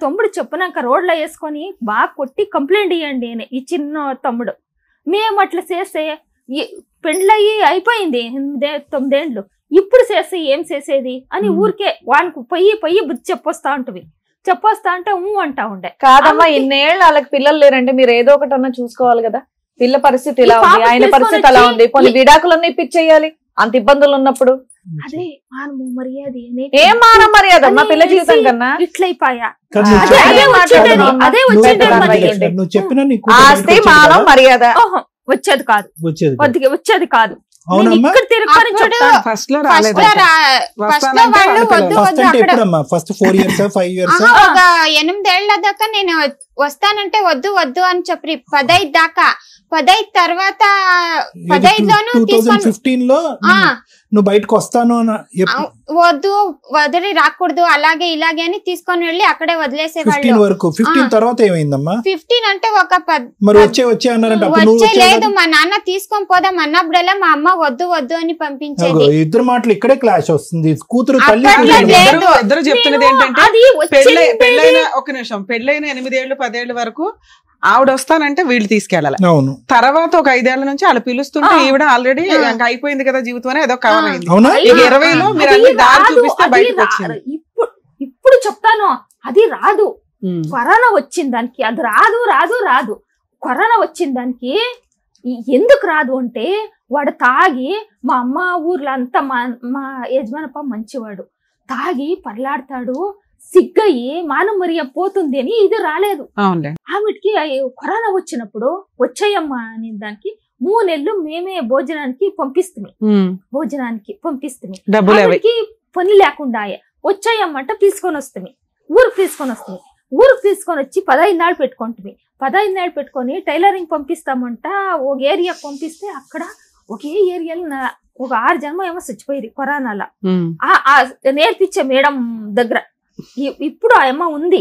Speaker 1: తమ్ముడు చెప్పినాక రోడ్లో వేసుకొని బాగా కొట్టి కంప్లైంట్ ఇవ్వండి అని ఈ చిన్న తమ్ముడు. మేము అట్లా చేస్తే పెండ్లయ్యి అయిపోయింది 9 ఏళ్ళు, ఇప్పుడు చేస్తే ఏం చేసేది అని ఊరికే వానికి పొయ్యి బుద్ధి చెప్పొస్తా ఉంటుంది. చెప్పొస్తా అంటే అంటా ఉండే.
Speaker 2: కాదమ్మా, ఇన్నేళ్ళు వాళ్ళకి పిల్లలు లేరంటే మీరు ఏదో ఒకటి అన్నా చూసుకోవాలి కదా. పిల్ల పరిస్థితి ఇలా ఉంది, ఆయన పరిస్థితి అలా ఉంది, కొన్ని విడాకులన్నీ ఇప్పించేయాలి అంత ఇబ్బందులు ఉన్నప్పుడు.
Speaker 1: అదే మానవ మర్యాద.
Speaker 2: ఏం మానవ మర్యాద మా పిల్ల జీవితం కన్నా
Speaker 1: ఇట్లయిపోయా.
Speaker 2: ఆస్తి మానవ మర్యాద
Speaker 1: వచ్చేది కాదు, వచ్చేది కాదు.
Speaker 5: ఫస్ట్ లో
Speaker 3: 8 ఏళ్ల దాకా నేను వస్తానంటే వద్దు వద్దు అని చెప్పి 15 దాకా 15 తర్వాత 15లోను
Speaker 4: 2015లో నువ్వు బయటకు వస్తాను
Speaker 3: వద్దు వదిలి రాకూడదు అలాగే ఇలాగే అని తీసుకొని వెళ్ళి అక్కడే వదిలేసేవాళ్ళు.
Speaker 4: 15 తర్వాత ఏమైందమ్మా?
Speaker 3: 15 అంటే ఒక
Speaker 4: వచ్చే
Speaker 3: లేదు, మా నాన్న తీసుకొని పోదాం అన్నప్పుడల్లా మా అమ్మ వద్దు వద్దు అని పంపించేది.
Speaker 4: ఇద్దరు మాటలు ఇక్కడే క్లాష్ వస్తుంది. కూతురు
Speaker 5: ఇద్దరు చెప్తున్నది ఏంటంటే పెళ్ళైన 8 ఏళ్ళు 10 ఏళ్ళ వరకు ఆవిడ వస్తానంటే వీళ్ళు తీసుకెళ్ళాలి. తర్వాత ఒక 5 ఏళ్ల నుంచి వాళ్ళు పిలుస్తుంటే ఈవిడ ఆల్రెడీ అయిపోయింది కదా జీవితం అని ఏదో కవర్ అయింది. 20లో మీరు అన్ని దారి చూపిస్తే బయటకు వచ్చింది.
Speaker 1: ఇప్పుడు చెప్తాను, అది రాదు. కరోనా వచ్చిన దానికి అది రాదు. కరోనా వచ్చిన దానికి ఎందుకు రాదు అంటే వాడు తాగి, మా అమ్మ ఊర్లో అంతా మా యజమానప్ప మంచివాడు, తాగి పర్లాడతాడు, సిగ్గయి మానమర్య పోతుంది అని ఇది రాలేదు. ఆమెకి కరోనా వచ్చినప్పుడు వచ్చాయమ్మా అని దానికి 3 నెలలు మేమే భోజనానికి పంపిస్తుంది. పని లేకుండా వచ్చాయమ్మంట తీసుకొని వస్తుంది. ఊరికి తీసుకొని వచ్చి 15 నాళ్ళు పెట్టుకుంటుంది. 15 నాళ్ళు పెట్టుకొని టైలరింగ్ పంపిస్తామంట. ఒక ఏరియా పంపిస్తే అక్కడ ఒకే ఏరియాలో ఒక 6 జన్మ ఏమో చచ్చిపోయింది కరోనాలో. నేర్పించే మేడం దగ్గర ఇప్పుడు ఆ అమ్మ ఉంది.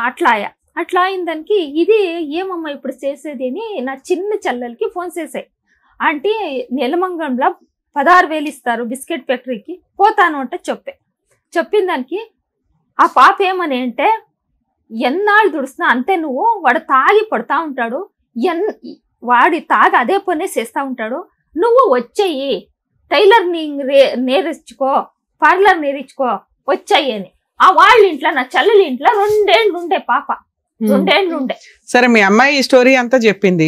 Speaker 1: అట్లా అయిన దానికి ఇది ఏమమ్మా ఇప్పుడు చేసేది అని నా చిన్న చెల్లెలకి ఫోన్ చేసాయి. అంటే నెలమంగంలో 16,000 ఇస్తారు బిస్కెట్ ఫ్యాక్టరీకి, పోతాను అంటే చెప్పిన దానికి ఆ పాప ఏమని అంటే, ఎన్నాళ్ళు దుడుస్తున్నా అంతే, నువ్వు వాడు తాగి పడతా ఉంటాడు, వాడి తాగి అదే పనే చేస్తా ఉంటాడు, నువ్వు వచ్చేయి టైలర్ నేర్చుకో, పార్లర్ నేర్చుకో వచ్చాయి అని. ఆ వాళ్ళ ఇంట్లో నా చెల్లెల ఇంట్లో 2 ఏళ్ళు ఉండే పాప, 2 ఏళ్ళు ఉండే.
Speaker 5: సరే మీ అమ్మాయి ఈ స్టోరీ అంతా చెప్పింది.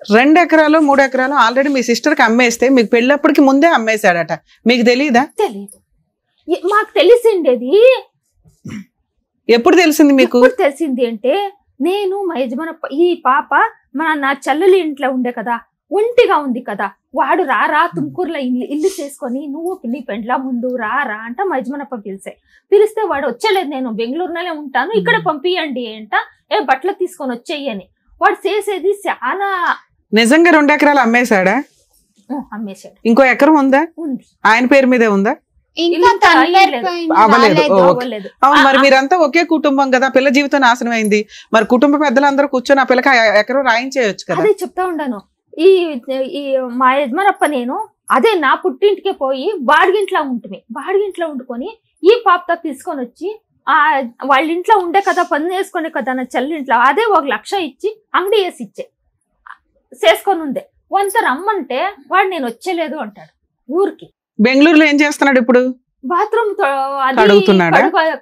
Speaker 5: 2 ఎకరాలు 3 ఎకరాలు ఆల్రెడీ మీ సిస్టర్ కి అమ్మేస్తే మీకు పెళ్ళప్పటికి ముందే అమ్మేశాడట, మీకు తెలీదా?
Speaker 1: తెలీదు. మాకు తెలిసిండేది
Speaker 5: ఎప్పుడు తెలిసింది మీకు?
Speaker 1: ఎప్పుడు తెలిసింది అంటే నేను మా యజమానప్ప ఈ పాప నా చెల్లెలి ఇంట్లో ఉండే కదా, ఒంటిగా ఉంది కదా, వాడు రా తుమ్కూరులో ఇల్లు చేసుకొని నువ్వు నీ పెండ్లా ముందు రా అంట మా యజమానప్ప పిలిస్తే వాడు వచ్చేలేదు, నేను బెంగళూరులోనే ఉంటాను ఇక్కడ పంపియండి అంట, బట్టలు తీసుకొని వచ్చేయని. వాడు చేసేది చాలా.
Speaker 5: నిజంగా 2 ఎకరాలు అమ్మేశాడా?
Speaker 1: అమ్మేశాడు.
Speaker 5: ఇంకో ఎకరం ఉందా?
Speaker 1: ఉంది.
Speaker 5: ఆయన పేరు మీదే ఉందా? మరి మీరంతా ఒకే కుటుంబం కదా, పిల్ల జీవితం నాశనం అయింది. మరి కుటుంబ పెద్దలందరూ కూర్చొని ఆ పిల్లకి ఎకరం రాయించేయచ్చు కదా.
Speaker 1: అదే చెప్తా ఉండాను. ఈ మా యజమానప్ప నేను అదే నా పుట్టింటికే పోయి బాడిగింట్లో వండుకొని ఈ పాపతో తీసుకొని వచ్చి వాళ్ళ ఇంట్లో ఉండే కదా, పని చేసుకునే కదా నా చెల్లింట్లో, అదే 1 లక్ష ఇచ్చి అంగడి వేసి చేసుకొని ఉంది. వంత రమ్మంటే వాడు నేను వచ్చేలేదు అంటాడు ఊరికి.
Speaker 5: బెంగళూరులో ఏం చేస్తున్నాడు ఇప్పుడు?
Speaker 1: బాత్రూమ్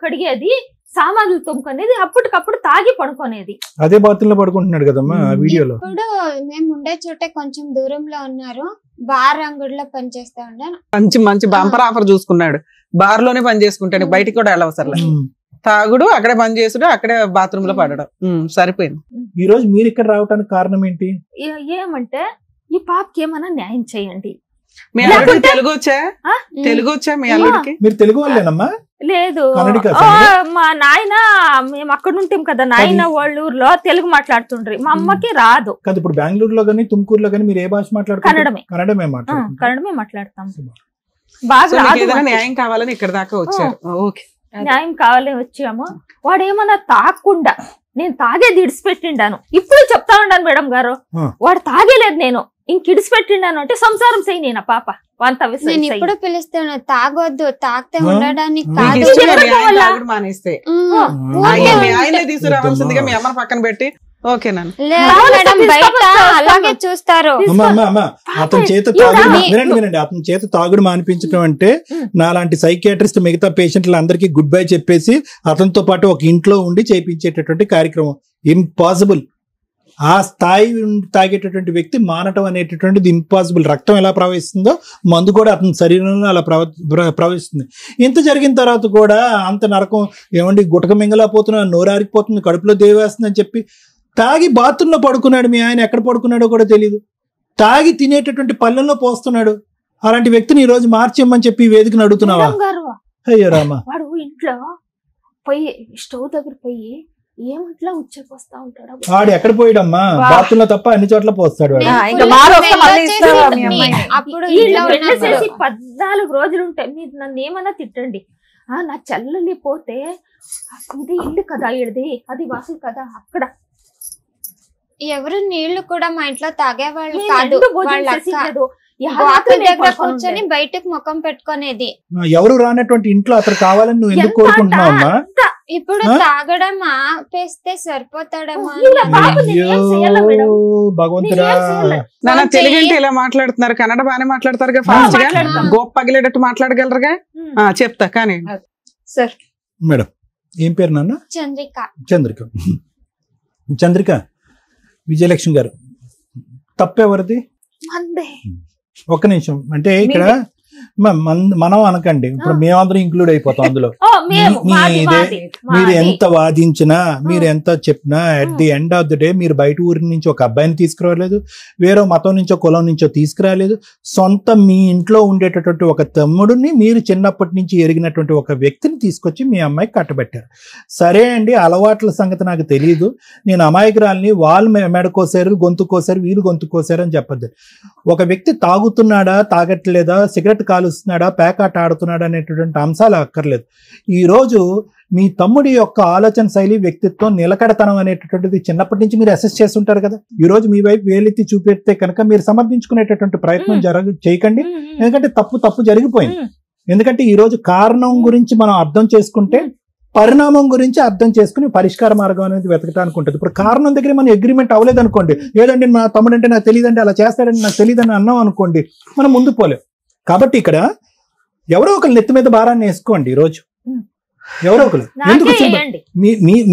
Speaker 1: కడిగేది, సామాన్లు తొమ్ముకునేది, అప్పటికప్పుడు తాగి పడుకునేది.
Speaker 4: అదే బాత్రూమ్ లో పడుకుంటున్నాడు కదమ్మా వీడియోలో.
Speaker 3: ఇప్పుడు మేము ఉండే చోటే కొంచెం దూరంలో ఉన్నారు, బార్ అంగడిలో పనిచేస్తా ఉన్నాను.
Speaker 5: మంచి బంపర్ ఆఫర్ చూసుకున్నాడు. బార్ లోనే పని చేసుకుంటాడు, బయటికి కూడా వెళ్ళవసరం. తాగుడు, అక్కడే పని చేసుడు, అక్కడే బాత్రూమ్ లో పడడం, సరిపోయింది.
Speaker 4: ఈ రోజు మీరు ఇక్కడ రావడానికి కారణం ఏంటి?
Speaker 1: ఏమంటే ఈ పాపకి ఏమన్నా న్యాయం చేయండి.
Speaker 5: మీ అల్లుడికి తెలుగు వచ్చా? మీ అల్లుడికి?
Speaker 4: మీరు తెలుగు వాళ్ళేనమ్మా?
Speaker 1: లేదు, మా నాయన మేము అక్కడ ఉంటాం కదా, నాయన వాళ్ళ ఊర్లో తెలుగు మాట్లాడుతుండ్రి, మా అమ్మకి రాదు.
Speaker 4: ఇప్పుడు బెంగళూరులో గానీ తుమ్కూరులో గానీ మీరు ఏ భాష మాట్లాడుతున్నారు?
Speaker 1: కన్నడమే మాట్లాడతాం. బాగా
Speaker 5: న్యాయం కావాలని ఇక్కడ దాకా వచ్చారు. ఓకే,
Speaker 1: న్యాయం కావాలని వచ్చాము. వాడు ఏమన్నా తాగకుండా, నేను తాగేది ఇడిచిపెట్టిండాను. ఇప్పుడు చెప్తా ఉన్నాను మేడం గారు, వాడు తాగేలేదు, నేను ఇంక ఇడిచిపెట్టిండాను అంటే సంసారం చేయి నేను పాప.
Speaker 3: నేను ఇప్పుడు పిలుస్తాను, తాగొద్దు, తాగితే ఉండడానికి
Speaker 5: మానేస్తే తీసుకురావాల్సిందిగా మీ అమ్మని పక్కన పెట్టి. ఓకేనా?
Speaker 3: అలాగే చూస్తారు.
Speaker 4: అతని చేత తాగుడు మానిపించడం అంటే నాలాంటి సైకియాట్రిస్ట్ మిగతా పేషెంట్లు అందరికీ గుడ్ బై చెప్పేసి అతనితో పాటు ఒక ఇంట్లో ఉండి చేయించేటటువంటి కార్యక్రమం. ఇంపాసిబుల్. ఆ స్థాయి తాగేటటువంటి వ్యక్తి మానటం అనేటటువంటిది ఇంపాసిబుల్. రక్తం ఎలా ప్రవహిస్తుందో మందు కూడా అతని శరీరంలో అలా ప్రవహిస్తుంది. ఇంత జరిగిన తర్వాత కూడా అంత నరకం ఏమండి, గుటక మింగలేకపోతున్నా, నోరారిపోతుంది, కడుపులో దేవేస్తుందని చెప్పి తాగి బాత్రూంలో పడుకున్నాడు. మీ ఆయన ఎక్కడ పడుకున్నాడో కూడా తెలియదు. తాగి తినేటటువంటి పళ్ళెంలో పోస్తున్నాడు. అలాంటి వ్యక్తిని ఈ రోజు మార్చేయమని చెప్పి వేదికను అడుగుతున్నావా? అయ్యో రామా.
Speaker 1: వాడు ఇంట్లో పోయి స్టవ్ దగ్గర పోయి ఏమంట్లా ఉచ్చపోస్తా ఉంటాడు.
Speaker 4: వాడు ఎక్కడ పోయాడమ్మా? బాత్రూంలో తప్ప అన్ని చోట్ల పోస్తాడు.
Speaker 1: 14 రోజులు ఉంటాయి. మీరు నన్ను ఏమన్నా తిట్టండి, నా చెల్లెలి పోతే ఇది ఇల్లు కదా, ఇడిది అది వాసు కదా, అక్కడ
Speaker 3: ఎవరు నీళ్లు కూడా మా ఇంట్లో తాగేవాళ్ళు కాదు. కూర్చొని బయటకు ముఖం పెట్టుకునేది.
Speaker 4: ఎవరు రానటువంటి ఇంట్లో అతను కావాలని నువ్వు ఎందుకు కోరుకుంటున్నావమ్మా?
Speaker 3: ఇప్పుడు తాగడం ఆపేస్తే సరిపోతాడమ్మా.
Speaker 4: భగవంతుడా,
Speaker 5: తెలుగు అంటే ఇలా మాట్లాడుతున్నారు, కన్నడ బాగానే మాట్లాడతారుగా, ఫాస్ట్ గా గోప్ పగిలేటట్టు మాట్లాడగలరుగా. చెప్తా కానీ
Speaker 2: సార్.
Speaker 4: మేడం ఏం పేరు నాన్న? చంద్రిక విజయలక్ష్మి గారు. తప్పెవరిది? ఒక్క నిమిషం. అంటే ఇక్కడ మనం అనకండి, ఇప్పుడు మేమందరం ఇంక్లూడ్ అయిపోతాం అందులో. మీరు ఎంత వాదించినా, మీరు ఎంత చెప్పినా, at the end of the day మీరు బయట ఊరి నుంచి ఒక అబ్బాయిని తీసుకురాలేదు, వేరే మతం నుంచో కులం నుంచో తీసుకురాలేదు. సొంత మీ ఇంట్లో ఉండేటటువంటి ఒక తమ్ముడిని, మీరు చిన్నప్పటి నుంచి ఎరిగినటువంటి ఒక వ్యక్తిని తీసుకొచ్చి మీ అమ్మాయికి కట్టబెట్టారు. సరే అండి, అలవాట్ల సంగతి నాకు తెలియదు, నేను అమాయకురాలని, వాళ్ళు మెడ కోసారు, గొంతు కోసారు, వీళ్ళు గొంతు కోసారు అని చెప్పద్దు. ఒక వ్యక్తి తాగుతున్నాడా, తాగట్లేదా, సిగరెట్ కాలుస్తున్నాడా, పేకాట ఆడుతున్నాడా అనేటువంటి అంశాలు అక్కర్లేదు. ఈరోజు మీ తమ్ముడి యొక్క ఆలోచన శైలి, వ్యక్తిత్వం, నిలకడతనం అనేటటువంటిది చిన్నప్పటి నుంచి మీరు అసెస్ చేస్తుంటారు కదా. ఈ రోజు మీ వైపు వేలెత్తి చూపెడితే కనుక మీరు సమర్థించుకునేటటువంటి ప్రయత్నం చేయకండి. ఎందుకంటే తప్పు జరిగిపోయింది. ఎందుకంటే ఈ రోజు కారణం గురించి మనం అర్థం చేసుకుంటే పరిణామం గురించి అర్థం చేసుకుని పరిష్కార మార్గం అనేది వెతకటానికి ఉంటుంది. ఇప్పుడు కారణం దగ్గర మనం అగ్రిమెంట్ అవ్వలేదు అనుకోండి, ఏదండి మా తమ్ముడు అంటే నాకు తెలియదండి, అలా చేస్తాడని నాకు తెలియదని అన్నాం అనుకోండి, మనం ముందు పోలేం. కాబట్టి ఇక్కడ ఎవరో ఒకరు నెత్తి మీద భారాన్ని వేసుకోండి. ఈరోజు ఎవరో ఒకరు ఎందుకు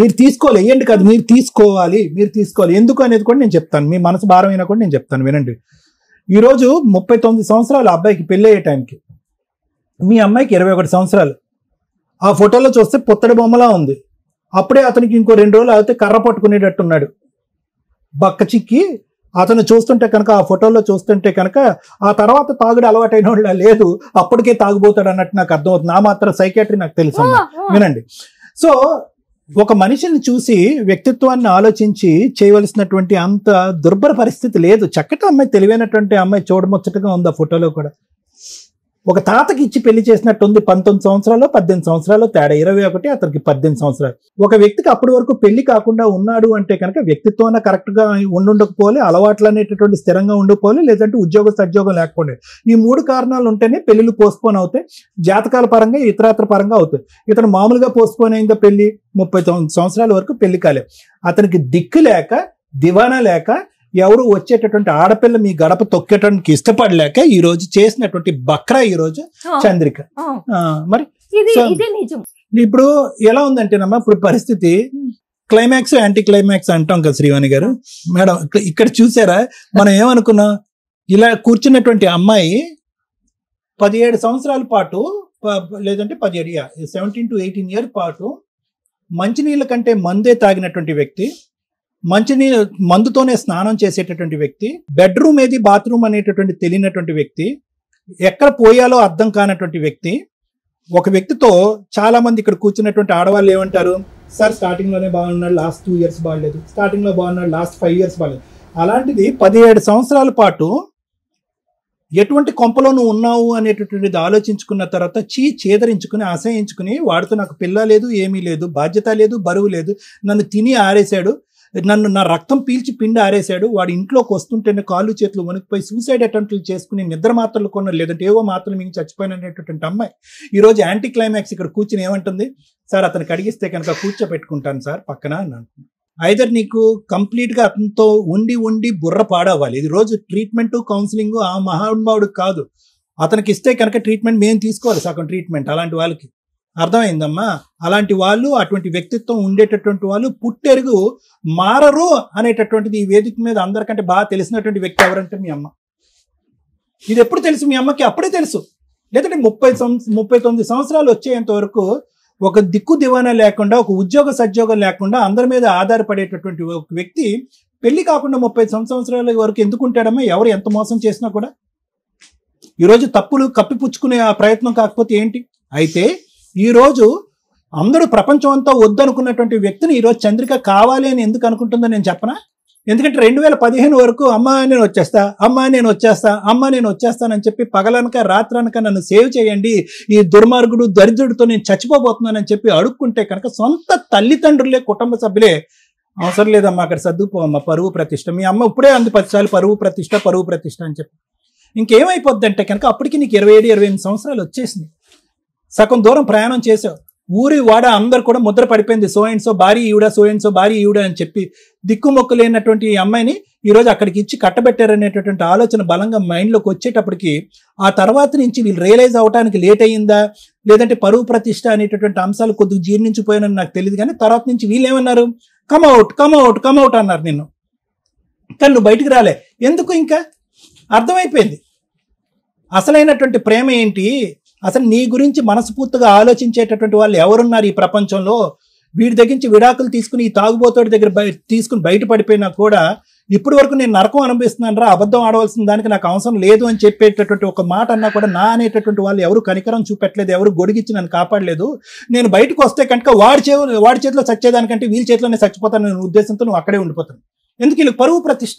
Speaker 4: మీరు తీసుకోవాలి, వేయండి కాదు, మీరు తీసుకోవాలి. ఎందుకు అనేది కూడా నేను చెప్తాను. మీ మనసు భారం అయినా కూడా నేను చెప్తాను, వినండి. ఈరోజు 39 సంవత్సరాలు అబ్బాయికి పెళ్ళి అయ్యే టైంకి, మీ అమ్మాయికి 21 సంవత్సరాలు. ఆ ఫోటోలో చూస్తే పుత్తడి బొమ్మలా ఉంది. అప్పుడే అతనికి ఇంకో 2 రోజులు అయితే కర్ర పట్టుకునేటట్టున్నాడు. బక్క చిక్కి అతను చూస్తుంటే కనుక, ఆ ఫోటోలో చూస్తుంటే కనుక ఆ తర్వాత తాగుడు అలవాటైన వాళ్ళ లేదు, అప్పటికే తాగుబోతాడు అన్నట్టు నాకు అర్థమవుతుంది. నా మాత్రం సైకాట్రీ నాకు తెలుసు అమ్మా, వినండి. సో ఒక మనిషిని చూసి వ్యక్తిత్వాన్ని ఆలోచించి చేయవలసినటువంటి అంత దుర్భర పరిస్థితి లేదు. చక్కటి అమ్మాయి, తెలివైనటువంటి అమ్మాయి, చూడముచ్చటగా ఉంది ఆ ఫోటోలో కూడా. ఒక తాతకి ఇచ్చి పెళ్లి చేసినట్టుంది. 19 సంవత్సరాలు 18 సంవత్సరాలు తేడా, 21, అతనికి 18 సంవత్సరాలు. ఒక వ్యక్తికి అప్పటి వరకు పెళ్లి కాకుండా ఉన్నాడు అంటే కనుక వ్యక్తిత్వాన్ని కరెక్ట్ గా ఉండుండకపోలే, అలవాట్లు అనేటటువంటి స్థిరంగా ఉండిపోలే, లేదంటే ఉద్యోగ సద్యోగం లేకపోలే. ఈ 3 కారణాలు ఉంటేనే పెళ్లిళ్ళు పోస్ట్పోన్ అవుతాయి. జాతకాల పరంగా, ఇతరాత్ర పరంగా అవుతాయి. ఇతను మామూలుగా పోస్ట్పోన్ అయిందా పెళ్లి, 39 సంవత్సరాల వరకు పెళ్లి కాలే. అతనికి దిక్కు లేక, దివానా లేక, ఎవరు వచ్చేటటువంటి ఆడపిల్ల మీ గడప తొక్కేటానికి ఇష్టపడలేక ఈ రోజు చేసినటువంటి బక్రా ఈ రోజు చంద్రిక. మరి ఇప్పుడు ఎలా ఉందంటేనమ్మా, ఇప్పుడు పరిస్థితి క్లైమాక్స్ యాంటీ క్లైమాక్స్ అంటాం కదా శ్రీవాణి గారు. మేడం ఇక్కడ చూసారా, మనం ఏమనుకున్నాం, ఇలా కూర్చున్నటువంటి అమ్మాయి 17 సంవత్సరాల పాటు, లేదంటే 17 to 18 ఇయర్ పాటు మంచినీళ్ళ కంటే మందే తాగినటువంటి వ్యక్తి, మందుతోనే స్నానం చేసేటటువంటి వ్యక్తి, బెడ్రూమ్ ఏది బాత్రూమ్ అనేటటువంటి తెలియనటువంటి వ్యక్తి, ఎక్కడ పోయాలో అర్థం కానటువంటి వ్యక్తి. ఒక వ్యక్తితో చాలా మంది ఇక్కడ కూర్చున్నటువంటి ఆడవాళ్ళు ఏమంటారు, సార్ స్టార్టింగ్ లోనే బాగున్నాడు, లాస్ట్ 2 years బాగలేదు, స్టార్టింగ్ లో బాగున్నాడు, లాస్ట్ 5 years బాగలేదు. అలాంటిది 17 సంవత్సరాల పాటు ఎటువంటి కొంపలో నువ్వు ఉన్నావు అనేటటువంటిది ఆలోచించుకున్న తర్వాత చేదరించుకుని, అసహించుకుని, వాడితో నాకు పిల్ల లేదు, ఏమీ లేదు, బాధ్యత లేదు, బరువు లేదు, నన్ను తిని ఆరేశాడు, నా రక్తం పీల్చి పిండి ఆరేశాడు, వాడి ఇంట్లోకి వస్తుంటేనే కాళ్ళు చేతులు వణికిపోయి సూసైడ్ అటెంప్ట్లు చేసుకుని నిద్ర మాత్రలు కొన్నారు, లేదంటే ఏవో మాత్రలు మించి చచ్చిపోయినటువంటి అమ్మాయి ఈరోజు యాంటీ క్లైమాక్స్ ఇక్కడ కూర్చుని ఏమంటుంది, సార్ అతనికి అడిగిస్తే కనుక కూర్చోపెట్టుకుంటాను సార్ పక్కన అని అంటుంది. ఐదర్ నీకు కంప్లీట్ గా అతనితో ఉండి బుర్ర పాడవ్వాలి. ఇది రోజు ట్రీట్మెంట్ కౌన్సిలింగ్ ఆ మహానుభావుడు కాదు, అతనికి ఇస్తే కనుక ట్రీట్మెంట్ మేము తీసుకోవాలి, సగం ట్రీట్మెంట్. అలాంటి వాళ్ళకి అర్థమైందమ్మా, అలాంటి వాళ్ళు, అటువంటి వ్యక్తిత్వం ఉండేటటువంటి వాళ్ళు పుట్టెరుగు మారరు అనేటటువంటిది ఈ వేదిక మీద అందరికంటే బాగా తెలిసినటువంటి వ్యక్తి ఎవరంటే మీ అమ్మ. ఇది ఎప్పుడు తెలుసు మీ అమ్మకి? అప్పుడే తెలుసు. లేదంటే 39 సంవత్సరాలు వచ్చేంత వరకు ఒక దిక్కు దివానా లేకుండా, ఒక ఉద్యోగ సద్యోగం లేకుండా అందరి మీద ఆధారపడేటటువంటి ఒక వ్యక్తి పెళ్లి కాకుండా 30 సంవత్సరాల వరకు ఎందుకుంటాడమ్మా? ఎవరు ఎంత మోసం చేసినా కూడా. ఈరోజు తప్పులు కప్పిపుచ్చుకునే ఆ ప్రయత్నం కాకపోతే ఏంటి? అయితే ఈరోజు అందరూ ప్రపంచం అంతా వద్దనుకున్నటువంటి వ్యక్తిని ఈరోజు చంద్రిక కావాలి అని ఎందుకు అనుకుంటుందో నేను చెప్పనా? ఎందుకంటే 2015 వరకు అమ్మా నేను వచ్చేస్తానని చెప్పి పగలనక రాత్రనక నన్ను సేవ్ చేయండి, ఈ దుర్మార్గుడు దరిద్రుడితో నేను చచ్చిపోబోతున్నానని చెప్పి అడుక్కుంటే కనుక సొంత తల్లిదండ్రులే, కుటుంబ సభ్యులే అవసరం లేదమ్మా అక్కడ సర్దుపోమ్మా, పరువు ప్రతిష్ట. మీ అమ్మ ఇప్పుడే అంది 10 సార్లు పరువు ప్రతిష్ట అని చెప్పి. ఇంకేమైపోద్ది అంటే కనుక అప్పటికి నీకు 27-28 సంవత్సరాలు వచ్చేసింది. సగం దూరం ప్రయాణం చేసావు, ఊరి వాడ అందరు కూడా ముద్ర పడిపోయింది, సో అండ్ సో భార్య ఈవిడ అని చెప్పి దిక్కుమొక్కు లేనటువంటి ఈ అమ్మాయిని ఈరోజు అక్కడికి ఇచ్చి కట్టబెట్టారనేటటువంటి ఆలోచన బలంగా మైండ్లోకి వచ్చేటప్పటికి ఆ తర్వాత నుంచి వీళ్ళు రియలైజ్ అవడానికి లేట్ అయ్యిందా, లేదంటే పరువు ప్రతిష్ట అనేటటువంటి అంశాలు కొద్దిగా జీర్ణించిపోయానని నాకు తెలియదు. కానీ తర్వాత నుంచి వీళ్ళు ఏమన్నారు, కమ్అవుట్ అన్నారు నిన్ను, కానీ నువ్వు బయటికి రాలే. ఎందుకు? ఇంకా అర్థమైపోయింది అసలైనటువంటి ప్రేమ ఏంటి, అసలు నీ గురించి మనస్ఫూర్తిగా ఆలోచించేటటువంటి వాళ్ళు ఎవరున్నారు ఈ ప్రపంచంలో. వీడి దగ్గర నుంచి విడాకులు తీసుకుని ఈ తాగుబోతోడి దగ్గర తీసుకుని బయటపడిపోయినా కూడా ఇప్పటి వరకు నేను నరకం అనుభవిస్తున్నాను రా, అబద్ధం ఆడవలసిన దానికి నాకు అవసరం లేదు అని చెప్పేటటువంటి ఒక మాట అన్నా కూడా నా అనేటటువంటి వాళ్ళు ఎవరు కనికరం చూపెట్టలేదు, ఎవరు గొడిగిచ్చి నన్ను కాపాడలేదు. నేను బయటకు వస్తే కనుక వాడి చేతిలో చచ్చేదానికంటే వీళ్ళ చేతిలోనే చచ్చిపోతాను అనే ఉద్దేశంతో నువ్వు అక్కడే ఉండిపోతాను. ఎందుకు? వీళ్ళకి పరువు ప్రతిష్ట.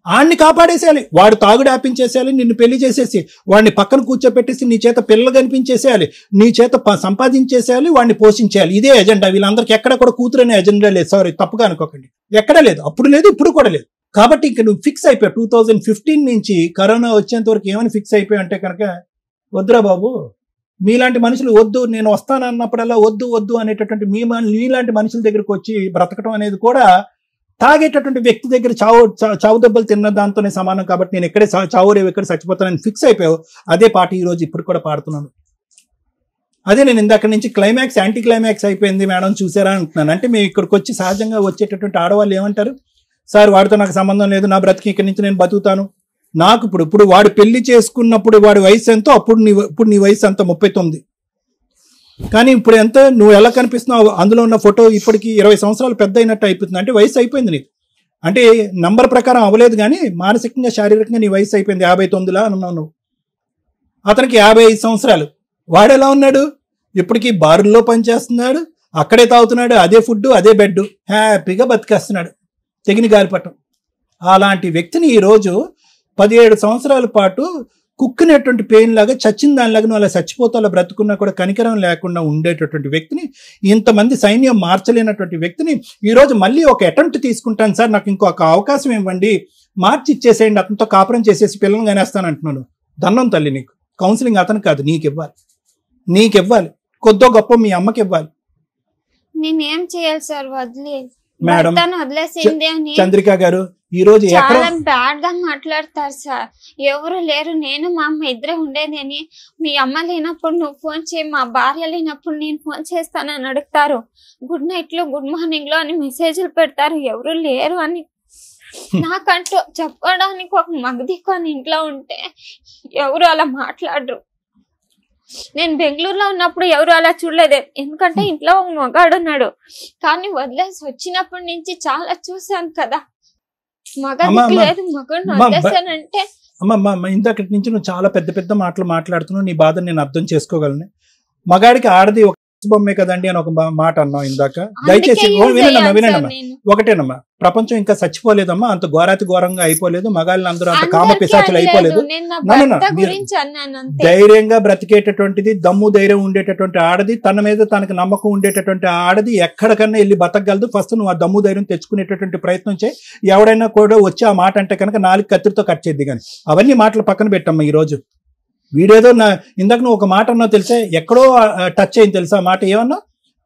Speaker 4: ఆడిని కాపాడేసేయాలి, వాడు తాగుడు ఆపించేసేయాలి, నిన్ను పెళ్లి చేసేసి వాడిని పక్కన కూర్చోపెట్టేసి నీ చేత పిల్లలు కనిపించేసేయాలి, నీ చేత సంపాదించేసేయాలి, వాడిని పోషించేయాలి. ఇదే ఎజెండా. వీళ్ళందరికీ ఎక్కడ కూడా కూతురనే ఎజెండా లేదు. సారీ, తప్పుగా అనుకోకండి, ఎక్కడ లేదు, అప్పుడు లేదు, ఇప్పుడు కూడా లేదు. కాబట్టి ఇంక నువ్వు ఫిక్స్ అయిపోయావు. 2015 నుంచి కరోనా వచ్చేంత వరకు ఏమని ఫిక్స్ అయిపోయావు అంటే కనుక, వద్దురా బాబు, మీలాంటి మనుషులు వద్దు, నేను వస్తానన్నప్పుడల్లా వద్దు అనేటటువంటి మీలాంటి మనుషుల దగ్గరకు వచ్చి బ్రతకడం అనేది కూడా తాగేటటువంటి వ్యక్తి దగ్గర చావు దెబ్బలు తిన్న దాంతోనే సమానం. కాబట్టి నేను ఎక్కడే చావురేవు ఎక్కడ చచ్చిపోతానని ఫిక్స్ అయిపోయావు. అదే పాట ఈ రోజు ఇప్పుడు కూడా పాడుతున్నాను. అదే నేను ఇందాక నుంచి క్లైమాక్స్ యాంటీ క్లైమాక్స్ అయిపోయింది మేడం చూసారా అంటున్నాను. అంటే మేము ఇక్కడికి వచ్చి సహజంగా వచ్చేటటువంటి ఆడవాళ్ళు ఏమంటారు, సార్ వాడితో నాకు సంబంధం లేదు, నా బ్రతికి ఇక్కడి నుంచి నేను బతుకుతాను. నాకు ఇప్పుడు వాడు పెళ్లి చేసుకున్నప్పుడు వాడి వయసు ఎంతో, ఇప్పుడు నీ వయసు ఎంత? 39. కానీ ఇప్పుడు ఎంత నువ్వు ఎలా కనిపిస్తున్నావు, అందులో ఉన్న ఫోటో ఇప్పటికి 20 సంవత్సరాలు పెద్ద అయినట్టు అయిపోతుంది. అంటే వయసు అయిపోయింది నీకు. అంటే నంబర్ ప్రకారం అవ్వలేదు కానీ మానసికంగా శారీరకంగా నీ వయసు అయిపోయింది. 59లా అన్నావు నువ్వు. అతనికి 55 సంవత్సరాలు. వాడెలా ఉన్నాడు? ఇప్పటికీ బారుల్లో పనిచేస్తున్నాడు, అక్కడే తాగుతున్నాడు, అదే ఫుడ్ అదే బెడ్, హ్యాపీగా బతికేస్తున్నాడు తెగిన గాలిపటం. అలాంటి వ్యక్తిని ఈరోజు 17 సంవత్సరాల పాటు కుక్కినటువంటి పెయిన్ లాగా చచ్చిన దానిలాగా నువ్వు అలా చచ్చిపోతా అలా బ్రతుకున్నా కూడా కనికరం లేకుండా ఉండేటటువంటి వ్యక్తిని, ఇంతమంది సైన్యం మార్చలేనటువంటి వ్యక్తిని ఈరోజు మళ్ళీ ఒక అటెంప్ట్ తీసుకుంటాను సార్, నాకు ఇంకొక అవకాశం ఇవ్వండి, మార్చి ఇచ్చేసేయండి, అతనితో కాపురం చేసేసి పిల్లల్ని కనేస్తాను అంటున్నాను. దండం తల్లి నీకు. కౌన్సిలింగ్ అతను కాదు, నీకు ఇవ్వాలి, కొద్దో గొప్ప మీ అమ్మకి ఇవ్వాలి.
Speaker 3: నేనేం చేయాలి సార్?
Speaker 4: మేడం
Speaker 3: వదిలేసింది అని
Speaker 4: చంద్రిక గారు ఈ రోజు
Speaker 3: చాలా బ్యాడ్ గా మాట్లాడతారు సార్. ఎవరు లేరు, నేను మా అమ్మ ఇద్దరే ఉండేది అని. మీ అమ్మ లేనప్పుడు నువ్వు ఫోన్ చేయి, మా భార్య లేనప్పుడు నేను ఫోన్ చేస్తానని అడుగుతారు. గుడ్ నైట్ లో గుడ్ మార్నింగ్ లో అని మెసేజ్లు పెడతారు. ఎవరు లేరు అని నాకంటూ చెప్పడానికి ఒక మగదిక్కు ఇంట్లో ఉంటే ఎవరు అలా మాట్లాడరు. నేను బెంగళూరులో ఉన్నప్పుడు ఎవరు అలా చూడలేదు, ఎందుకంటే ఇంట్లో ఒక మగాడు ఉన్నాడు. కానీ వదిలేసి వచ్చినప్పటి నుంచి చాలా చూసాను కదా, మగదిక్కు లేదు, మగడిని వదిలేసానంటే.
Speaker 4: అమ్మమ్మ ఇంతకటి నుంచి నువ్వు చాలా పెద్ద పెద్ద మాటలు మాట్లాడుతున్నావు, నీ బాధ నేను అర్థం చేసుకోగలను. మగాడికి ఆడది ఒక బొమ్మే కదండి అని ఒక మాట అన్నావు ఇందాక. దయచేసి వినండి, ఒకటేనమ్మా, ప్రపంచం ఇంకా చచ్చిపోలేదమ్మా, అంత ఘోరాతి ఘోరంగా అయిపోలేదు, మగాళ్ళని అందరూ అంత కామ పిశాచులు అయిపోలేదు. ధైర్యంగా బ్రతికేటటువంటిది, దమ్ము ధైర్యం ఉండేటటువంటి ఆడది, తన మీద తనకు నమ్మకం ఉండేటటువంటి ఆడది ఎక్కడికన్నా వెళ్ళి బతకగలదు. ఫస్ట్ నువ్వు ఆ దమ్ము ధైర్యం తెచ్చుకునేటటువంటి ప్రయత్నం చేయి. ఎవడైనా కూడా వచ్చి ఆ మాట అంటే కనుక 4 కత్తిరితో కట్ చేద్ది. కానీ అవన్నీ మాటలు పక్కన పెట్టమ్మా. ఈ రోజు వీడేదో ఇందాక నువ్వు ఒక మాట అన్నావు తెలుసా, ఎక్కడో టచ్ అయింది తెలుసా ఆ మాట. ఏమన్నా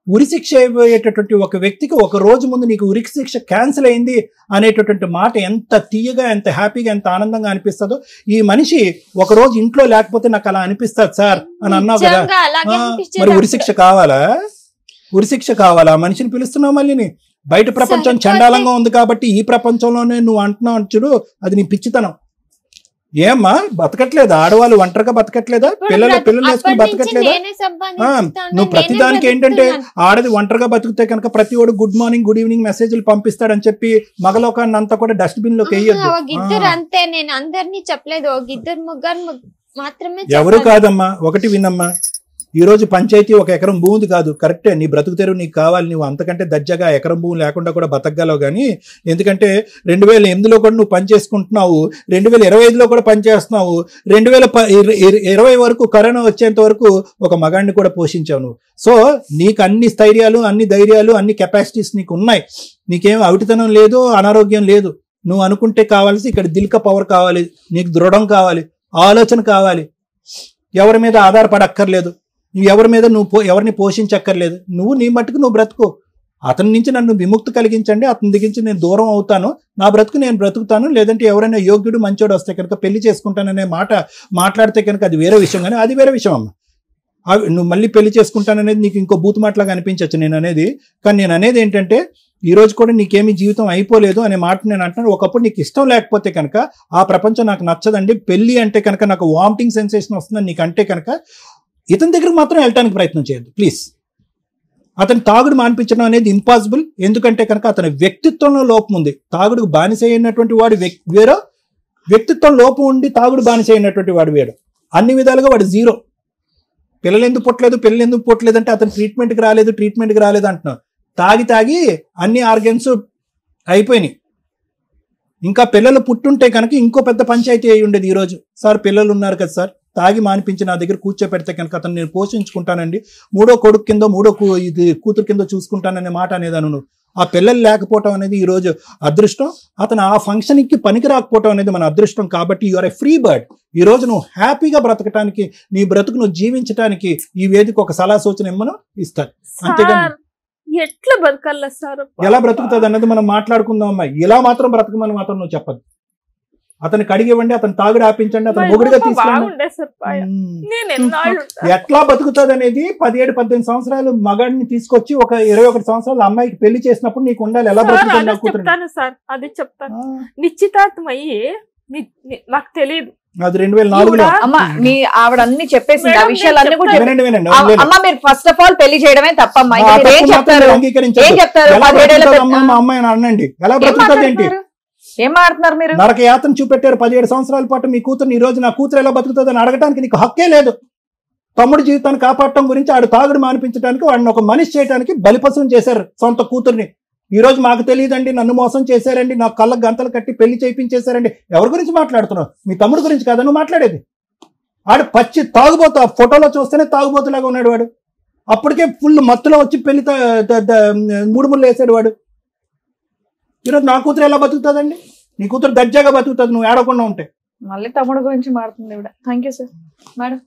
Speaker 4: ఉరిశిక్ష అయిపోయేటటువంటి ఒక వ్యక్తికి ఒక రోజు ముందు నీకు ఉరిశిక్ష క్యాన్సిల్ అయింది అనేటటువంటి మాట ఎంత తీయగా, ఎంత హ్యాపీగా, ఎంత ఆనందంగా అనిపిస్తుందో. ఈ మనిషి ఒక రోజు ఇంట్లో లేకపోతే నాకు అలా అనిపిస్తుంది సార్ అని అన్నావు కదా, మరి ఉరిశిక్ష కావాలా? ఉరిశిక్ష కావాలా? మనిషిని పిలుస్తున్నావు మళ్ళీ. బయట ప్రపంచం చండాలంగా ఉంది కాబట్టి ఈ ప్రపంచంలోనే నువ్వు అంటున్నావు చూడు, అది నీ పిచ్చితనం. ఏమ్మా బతకట్లేదా? ఆడవాళ్ళు ఒంటరిగా బతకట్లేదా? పిల్లలు వేసుకుని బతకట్లేదా? నువ్వు ప్రతిదానికి ఏంటంటే ఆడది ఒంటరిగా బతికితే కనుక ప్రతి వాడు గుడ్ మార్నింగ్ గుడ్ ఈవినింగ్ మెసేజ్లు పంపిస్తాడని చెప్పి మగలోకాన్ని అంతా కూడా డస్ట్బిన్ లోకి వేయద్దు. ఎవరు కాదమ్మా, ఒకటి వినమ్మా, ఈ రోజు పంచాయతీ 1 ఎకరం భూమి కాదు, కరెక్టే, నీ బ్రతుకు తెరువు నీకు కావాలి, నువ్వు అంతకంటే దర్జాగా ఎకరం భూమి లేకుండా కూడా బతకగలవు. కానీ ఎందుకంటే 2008లో కూడా నువ్వు పని చేసుకుంటున్నావు, 2025లో కూడా పనిచేస్తున్నావు, 2020 వరకు కరోనా వచ్చేంత వరకు ఒక మగాడిని కూడా పోషించావు నువ్వు. సో నీకు అన్ని స్థైర్యాలు, అన్ని ధైర్యాలు, అన్ని కెపాసిటీస్ నీకు ఉన్నాయి. నీకేం అవిటితనం లేదు, అనారోగ్యం లేదు. నువ్వు అనుకుంటే కావాల్సి ఇక్కడ దిల్క పవర్ కావాలి, నీకు దృఢం కావాలి, ఆలోచన కావాలి, ఎవరి మీద ఆధారపడక్కర్లేదు, ఎవరి మీద నువ్వు ఎవరిని పోషించక్కర్లేదు. నువ్వు నీ మట్టుకు నువ్వు బ్రతుకు. అతని నుంచి నన్ను విముక్తి కలిగించండి, అతని దగ్గరించి నేను దూరం అవుతాను, నా బ్రతుకు నేను బ్రతుకుతాను, లేదంటే ఎవరైనా యోగ్యుడు మంచోడు వస్తే కనుక పెళ్లి చేసుకుంటాననే మాట మాట్లాడితే కనుక అది వేరే విషయం. కానీ అది వేరే విషయం అమ్మ. నువ్వు మళ్ళీ పెళ్లి చేసుకుంటాననేది నీకు ఇంకో బూతు మాటలాగా అనిపించచ్చు నేను అనేది. కానీ నేను అనేది ఏంటంటే ఈ రోజు కూడా నీకేమీ జీవితం అయిపోలేదు అనే మాట నేను అంటున్నాను. ఒకప్పుడు నీకు ఇష్టం లేకపోతే కనుక ఆ ప్రపంచం నాకు నచ్చదండి, పెళ్లి అంటే కనుక నాకు వామిటింగ్ సెన్సేషన్ వస్తుందని నీకు అంటే కనుక ఇతని దగ్గరకు మాత్రం వెళ్ళటానికి ప్రయత్నం చేయద్దు ప్లీజ్. అతను తాగుడు మానిపించడం అనేది ఇంపాసిబుల్. ఎందుకంటే కనుక అతని వ్యక్తిత్వంలో లోపం ఉంది. తాగుడుకు బానిస అయినటువంటి వాడు వేరో, వ్యక్తిత్వం లోపం ఉండి తాగుడు బానిస అయినటువంటి వాడు వేరు. అన్ని విధాలుగా వాడు జీరో. పిల్లలు ఎందుకు పుట్టలేదు అంటే అతను ట్రీట్మెంట్కి రాలేదు అంటున్నావు. తాగి అన్ని ఆర్గన్స్ అయిపోయినాయి. ఇంకా పిల్లలు పుట్టుంటే కనుక ఇంకో పెద్ద పంచాయతీ అయి ఉండేది. ఈరోజు సార్ పిల్లలు ఉన్నారు కదా సార్, తాగి మానిపించి నా దగ్గర కూర్చోపెడితే కనుక అతను నేను పోషించుకుంటానండి, 3వ కొడుకు కింద 3వ కూతురు కింద చూసుకుంటాననే మాట అనేదాను. నువ్వు ఆ పిల్లలు లేకపోవటం అనేది ఈరోజు అదృష్టం. అతను ఆ ఫంక్షన్కి పనికి రాకపోవటం అనేది మన అదృష్టం. కాబట్టి you are a free bird. ఈ రోజు నువ్వు హ్యాపీగా బ్రతకటానికి, నీ బ్రతుకు నువ్వు జీవించడానికి ఈ వేదిక ఒక సలహా సూచన ఇమ్మను ఇస్తారు. అంతేగాని
Speaker 1: ఎట్లా బతకాల సార్,
Speaker 4: ఎలా బ్రతుకుతుంది అన్నది మనం మాట్లాడుకుందాం అమ్మాయి. ఇలా మాత్రం బ్రతకమని మాత్రం నువ్వు చెప్పదు. అతనికి అడిగివ్వండి, అతను తాగుడు ఆపించండి, అతను మొగుడిగా తీసుకోండి. ఎట్లా బతుకుతుంది అనేది 17-18 సంవత్సరాలు మగాడిని తీసుకొచ్చి ఒక 21 సంవత్సరాల అమ్మాయికి పెళ్లి చేసినప్పుడు నీకు ఉండాలి. ఎలా బ్రతుకుతుంది
Speaker 1: చెప్తాను సార్, అది చెప్తాను. నిశ్చితార్థం అయ్యి నాకు తెలియదు,
Speaker 4: అది 2004లో.
Speaker 2: అమ్మ మీ ఆవిడ అన్ని చెప్పేసింది, ఆ విషయాలన్నీ కూడా
Speaker 4: వినండి, వినండి.
Speaker 2: అమ్మ మీరు ఫస్ట్ ఆఫ్ ఆల్ పెళ్లి చేయడమే తప్పమ్మా. ఏం చెప్తారు ఏం చెప్తారు?
Speaker 4: మా అమ్మాయి అనండి ఎలా బతుకుతుంది ఏంటి?
Speaker 2: ఏం మాట్లాడుతున్నారు మీరు?
Speaker 4: నరక యాతన చూపెట్టారు 17 సంవత్సరాల పాటు మీ కూతురు. ఈ రోజు నా కూతురు ఎలా బతుకుతుంది అని అడగడానికి నీకు హక్కే లేదు. తమ్ముడి జీవితాన్ని కాపాడటం గురించి, ఆడు తాగుడు మానిపించడానికి, వాడిని ఒక మనిషి చేయడానికి బలిపశువుని చేశారు సొంత కూతుర్ని. ఈ రోజు మాకు తెలియదండి, నన్ను మోసం చేశారండి, నా కళ్ళకు గంతలు కట్టి పెళ్లి చేయించేశారండి. ఎవరి గురించి మాట్లాడుతున్నావు? మీ తమ్ముడి గురించి కదా నువ్వు మాట్లాడేది. ఆడు పచ్చి తాగుబోతు, ఆ ఫోటోలో చూస్తేనే తాగుబోతులాగా ఉన్నాడు వాడు. అప్పటికే ఫుల్ మత్తులో వచ్చి పెళ్లి మూడు ముళ్ళు వేసాడు వాడు. ఈరోజు నా కూతురు ఎలా బతుకుతుందండి? నీ కూతురు దర్జాగా బతుకుతుంది నువ్వు ఏడకుండా ఉంటే.
Speaker 2: మళ్ళీ తమ్ముడు గురించి మారుతుంది ఇవిడ. Thank you sir. మేడం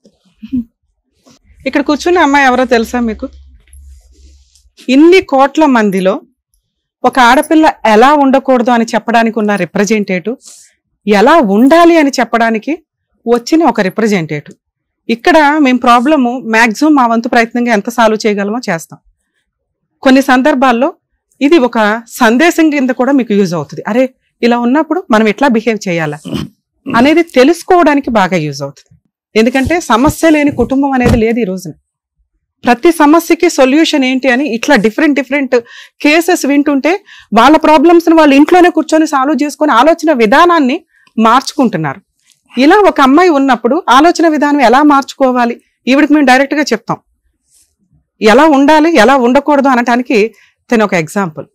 Speaker 5: ఇక్కడ కూర్చున్న అమ్మాయి ఎవరో తెలుసా మీకు? ఇన్ని కోట్ల మందిలో ఒక ఆడపిల్ల ఎలా ఉండకూడదు అని చెప్పడానికి ఉన్న రిప్రజెంటేటివ్, ఎలా ఉండాలి అని చెప్పడానికి వచ్చిన ఒక రిప్రజెంటేటివ్. ఇక్కడ మేము ప్రాబ్లము మ్యాక్సిమం మా వంతు ప్రయత్నంగా ఎంత సాల్వ్ చేయగలమో చేస్తాం. కొన్ని సందర్భాల్లో ఇది ఒక సందేశం కింద కూడా మీకు యూజ్ అవుతుంది. అరే ఇలా ఉన్నప్పుడు మనం ఎట్లా బిహేవ్ చేయాలా అనేది తెలుసుకోవడానికి బాగా యూజ్ అవుతుంది. ఎందుకంటే సమస్య లేని కుటుంబం అనేది లేదు ఈ రోజున. ప్రతి సమస్యకి సొల్యూషన్ ఏంటి అని ఇట్లా డిఫరెంట్ కేసెస్ వింటుంటే వాళ్ళ ప్రాబ్లమ్స్ని వాళ్ళు ఇంట్లోనే కూర్చొని సాల్వ్ చేసుకొని ఆలోచన విధానాన్ని మార్చుకుంటున్నారు. ఇలా ఒక అమ్మాయి ఉన్నప్పుడు ఆలోచన విధానం ఎలా మార్చుకోవాలి ఈవిడికి మేము డైరెక్ట్గా చెప్తాం. ఎలా ఉండాలి ఎలా ఉండకూడదు అనటానికి తను ఒక ఎగ్జాంపుల్.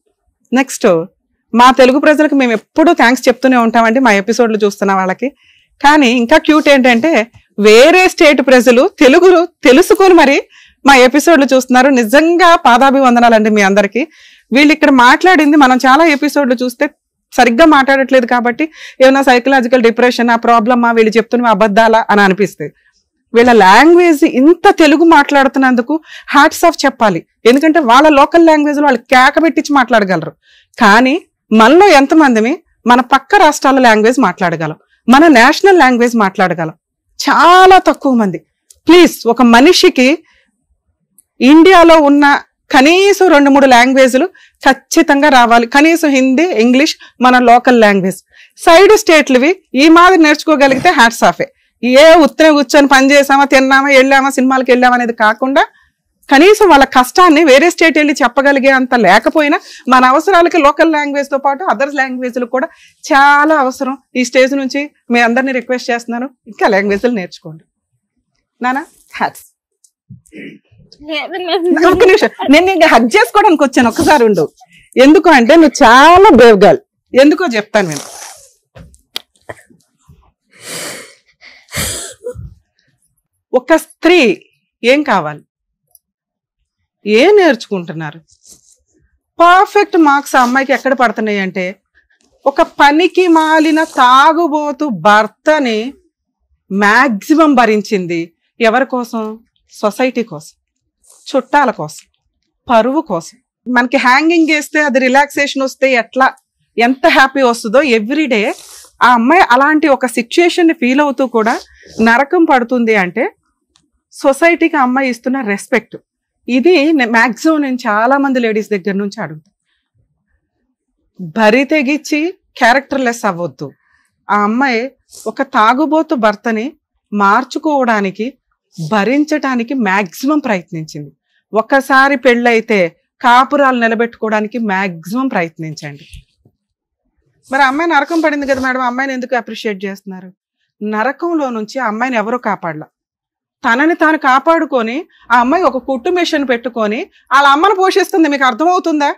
Speaker 5: నెక్స్ట్ మా తెలుగు ప్రజలకు మేము ఎప్పుడూ థ్యాంక్స్ చెప్తూనే ఉంటామండి మా ఎపిసోడ్లు చూస్తున్న వాళ్ళకి. కానీ ఇంకా క్యూట్ ఏంటంటే వేరే స్టేట్ ప్రజలు తెలుగు తెలుసుకొని మరి మా ఎపిసోడ్లు చూస్తున్నారు. నిజంగా పాదాభివందనాలండి మీ అందరికీ. వీళ్ళు ఇక్కడ మాట్లాడింది మనం చాలా ఎపిసోడ్లు చూస్తే సరిగ్గా మాట్లాడట్లేదు కాబట్టి ఏమైనా సైకలాజికల్ డిప్రెషన్ ఆ ప్రాబ్లమా వీళ్ళు చెప్తున్న అబద్ధాలా అని అనిపిస్తుంది. వీళ్ళ లాంగ్వేజ్ ఇంత తెలుగు మాట్లాడుతున్నందుకు హ్యాట్స్ ఆఫ్ చెప్పాలి. ఎందుకంటే వాళ్ళ లోకల్ లాంగ్వేజ్లో వాళ్ళు కేక పెట్టించి మాట్లాడగలరు. కానీ మనలో ఎంతమందిమి మన పక్క రాష్ట్రాల లాంగ్వేజ్ మాట్లాడగలం, మన నేషనల్ లాంగ్వేజ్ మాట్లాడగలం? చాలా తక్కువ మంది. ప్లీజ్ ఒక మనిషికి ఇండియాలో ఉన్న కనీసం 2-3 లాంగ్వేజ్లు ఖచ్చితంగా రావాలి. కనీసం హిందీ, ఇంగ్లీష్, మన లోకల్ లాంగ్వేజ్. సైడ్ స్టేట్లవి ఈ మాదిరి నేర్చుకోగలిగితే హ్యాట్స్ ఆఫే. ఏ ఉత్తనే కూర్చొని పని చేసామా, తిన్నామా, వెళ్ళామా, సినిమాలకు వెళ్ళామా అనేది కాకుండా కనీసం వాళ్ళ కష్టాన్ని వేరే స్టేట్ వెళ్ళి చెప్పగలిగే అంత లేకపోయినా మన అవసరాలకి లోకల్ లాంగ్వేజ్తో పాటు అదర్ లాంగ్వేజ్లు కూడా చాలా అవసరం. ఈ స్టేజ్ నుంచి మీ అందరినీ రిక్వెస్ట్ చేస్తున్నాను, ఇంకా లాంగ్వేజ్లు నేర్చుకోండి. నానా హ్యాట్స్. ఒక్క నిమిషం, నేను హగ్ చేసుకోవడానికి వచ్చాను, ఒక్కసారి ఉండు. ఎందుకు అంటే నువ్వు చాలా బ్రేవ్ గర్ల్. ఎందుకో చెప్తాను నేను. ఒక స్త్రీ ఏం కావాలి, ఏం నేర్చుకుంటున్నారు? పర్ఫెక్ట్ మార్క్స్ ఆ అమ్మాయికి ఎక్కడ పడుతున్నాయి అంటే ఒక పనికి మాలిన తాగుబోతు భర్తని మ్యాక్సిమం భరించింది. ఎవరి కోసం? సొసైటీ కోసం, చుట్టాల కోసం, పరువు కోసం. మనకి హ్యాంగింగ్ చేస్తే అది రిలాక్సేషన్ వస్తే ఎంత హ్యాపీ వస్తుందో ఎవ్రీడే ఆ అమ్మాయి అలాంటి ఒక సిచ్యుయేషన్ని ఫీల్ అవుతూ కూడా నరకం పడుతుంది అంటే సొసైటీకి ఆ అమ్మాయి ఇస్తున్న రెస్పెక్ట్. ఇది మ్యాక్సిమం నేను చాలా మంది లేడీస్ దగ్గర నుంచి అడుగుతాను. బరి తెగిచ్చి క్యారెక్టర్లెస్ అవ్వద్దు. ఆ అమ్మాయి ఒక తాగుబోతు భర్తని మార్చుకోవడానికి, భరించడానికి మ్యాక్సిమం ప్రయత్నించింది. ఒక్కసారి పెళ్ళైతే కాపురాలు నిలబెట్టుకోవడానికి మ్యాక్సిమం ప్రయత్నించండి. మరి అమ్మాయి నరకం పడింది కదా మేడం, అమ్మాయిని ఎందుకు అప్రిషియేట్ చేస్తున్నారు? నరకంలో నుంచి ఆ అమ్మాయిని ఎవరూ కాపాడలా. తనని తాను కాపాడుకొని ఆ అమ్మాయి ఒక కుట్టు మిషన్ పెట్టుకొని వాళ్ళ అమ్మను పోషిస్తుంది. మీకు అర్థమవుతుందా?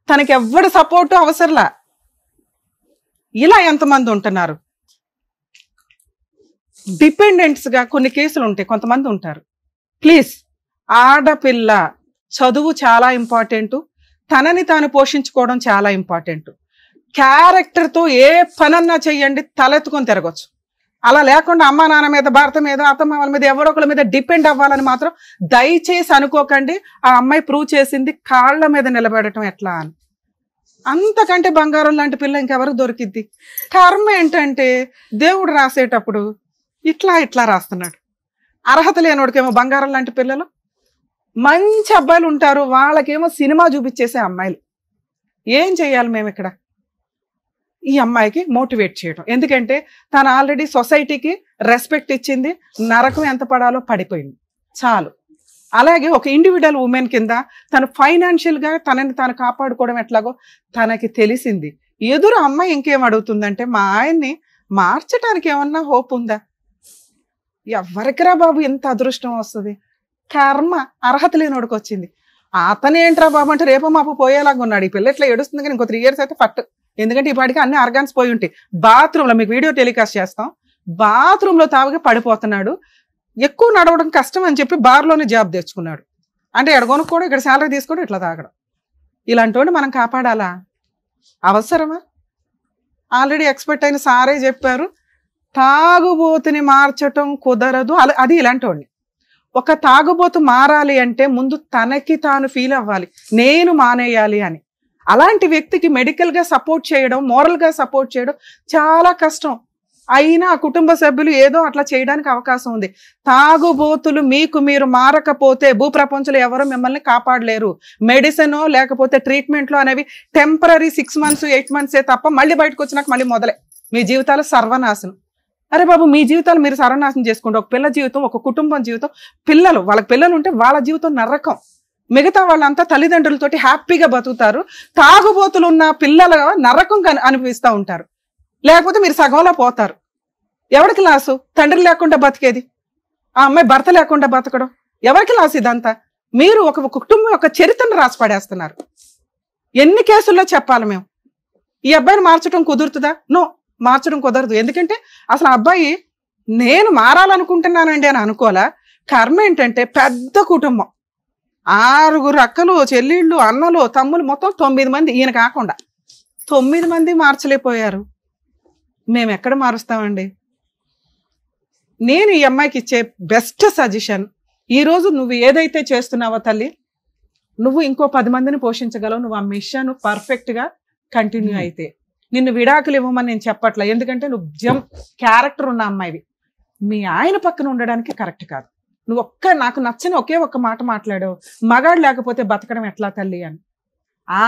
Speaker 5: తనకి ఎవ్వడి సపోర్టు అవసరంలా. ఇలా ఎంతమంది ఉంటున్నారు? డిపెండెంట్స్గా కొన్ని కేసులు ఉంటాయి, కొంతమంది ఉంటారు. ప్లీజ్, ఆడపిల్ల చదువు చాలా ఇంపార్టెంట్, తనని తాను పోషించుకోవడం చాలా ఇంపార్టెంట్. క్యారెక్టర్తో ఏ పనన్నా చెయ్యండి, తలెత్తుకొని తిరగచ్చు. అలా లేకుండా అమ్మా నాన్న మీద, భర్త మీద, అత్తమ్మ వాళ్ళ మీద, ఎవరో ఒకళ్ళ మీద డిపెండ్ అవ్వాలని మాత్రం దయచేసి అనుకోకండి. ఆ అమ్మాయి ప్రూవ్ చేసింది కాళ్ళ మీద నిలబెడటం ఎట్లా అని. అంతకంటే బంగారం లాంటి పిల్ల ఇంకెవరికి దొరికిద్ది? కర్మ ఏంటంటే దేవుడు రాసేటప్పుడు ఇట్లా రాస్తున్నాడు. అర్హత లేనోడికేమో బంగారం లాంటి పిల్లలు, మంచి అబ్బాయిలు ఉంటారు, వాళ్ళకేమో సినిమా చూపించేసే అమ్మాయిలు. ఏం చెయ్యాలి మేము ఇక్కడ? ఈ అమ్మాయికి మోటివేట్ చేయడం. ఎందుకంటే తను ఆల్రెడీ సొసైటీకి రెస్పెక్ట్ ఇచ్చింది, నరకం ఎంత పడాలో పడిపోయింది, చాలు. అలాగే ఒక ఇండివిజువల్ ఉమెన్ కింద తను ఫైనాన్షియల్గా తనని తాను కాపాడుకోవడం ఎట్లాగో తనకి తెలిసింది. ఎదురు అమ్మాయి ఇంకేం అడుగుతుందంటే, మా ఆయన్ని మార్చడానికి ఏమన్నా హోప్ ఉందా? ఎవరికిరా బాబు ఎంత అదృష్టం వస్తుంది? కర్మ, అర్హత లేనోడికి వచ్చింది. అతనేంట్రా బాబు అంటే రేపు మాపు పోయేలాగా ఉన్నాడు. ఈ పిల్ల ఇట్లా ఏడుస్తుంది కానీ ఇంకో 3 years అయితే ఫట్. ఎందుకంటే ఇప్పటికీ అన్ని ఆర్గాన్స్ పోయి ఉంటాయి. బాత్రూంలో మీకు వీడియో టెలికాస్ట్ చేస్తాం, బాత్రూంలో తాగుగా పడిపోతున్నాడు. ఎక్కువ నడవడం కష్టం అని చెప్పి బార్లోనే జాబ్ తెచ్చుకున్నాడు. అంటే ఎక్కడ కొనుక్కోవడం, ఇక్కడ శాలరీ తీసుకోవడం, ఇట్లా తాగడం. ఇలాంటి వాడిని మనం కాపాడాలా? అవసరమా? ఆల్రెడీ ఎక్స్పర్ట్ అయిన సారే చెప్పారు, తాగుబోతుని మార్చటం కుదరదు. అది ఇలాంటి వాడిని. ఒక తాగుబోతు మారాలి అంటే ముందు తనకి తాను ఫీల్ అవ్వాలి, నేను మానేయాలి అని. అలాంటి వ్యక్తికి మెడికల్గా సపోర్ట్ చేయడం, మోరల్గా సపోర్ట్ చేయడం చాలా కష్టం. అయినా ఆ కుటుంబ సభ్యులు ఏదో అట్లా చేయడానికి అవకాశం ఉంది. తాగుబోతులు మీకు మీరు మారకపోతే భూప్రపంచంలో ఎవరు మిమ్మల్ని కాపాడలేరు. మెడిసిన్ లేకపోతే ట్రీట్మెంట్లో అనేవి టెంపరీ 6 months 8 months తప్ప మళ్ళీ బయటకు వచ్చినాక మళ్ళీ మొదలే మీ జీవితాలు సర్వనాశనం. అరే బాబు, మీ జీవితాలు మీరు సర్వనాశనం చేసుకోండి. ఒక పిల్ల జీవితం, ఒక కుటుంబం జీవితం, వాళ్ళకి పిల్లలు ఉంటే వాళ్ళ జీవితం నరకం. మిగతా వాళ్ళంతా తల్లిదండ్రులతోటి హ్యాపీగా బతుకుతారు. తాగుబోతులు ఉన్న పిల్లల నరకం అనిపిస్తూ ఉంటారు. లేకపోతే మీరు సగంలో పోతారు. ఎవరికి లాసు? తండ్రి లేకుండా బతికేది, ఆ అమ్మాయి భర్త లేకుండా బతకడం, ఎవరికి లాసు ఇదంతా? మీరు ఒక కుటుంబం యొక్క చరిత్రను రాసి పడేస్తున్నారు. ఎన్ని కేసుల్లో చెప్పాలి మేము? ఈ అబ్బాయిని మార్చడం కుదురుతుందా? నో, మార్చడం కుదరదు. ఎందుకంటే అసలు అబ్బాయి నేను మారాలనుకుంటున్నానండి అని అనుకోలే. కర్మ ఏంటంటే పెద్ద కుటుంబం, 6 అక్కలు, చెల్లిళ్ళు, అన్నలు, తమ్ములు, మొత్తం 9 మంది. ఈయన కాకుండా 9 మంది మార్చలేకపోయారు. మేము ఎక్కడ మారుస్తామండి? నేను ఈ అమ్మాయికి ఇచ్చే బెస్ట్ సజెషన్, ఈరోజు నువ్వు ఏదైతే చేస్తున్నావో తల్లి, నువ్వు ఇంకో 10 మందిని పోషించగలవు. నువ్వు ఆ మిషన్ పర్ఫెక్ట్గా కంటిన్యూ అయితే. నిన్ను విడాకులు ఇవ్వమని నేను చెప్పట్లా, ఎందుకంటే నువ్వు క్యారెక్టర్ ఉన్న అమ్మాయివి. మీ ఆయన పక్కన ఉండడానికి కరెక్ట్ కాదు. నువ్వు నాకు నచ్చని ఒకే ఒక్క మాట మాట్లాడావు, మగాడు లేకపోతే బతకడం ఎట్లా తల్లి అని.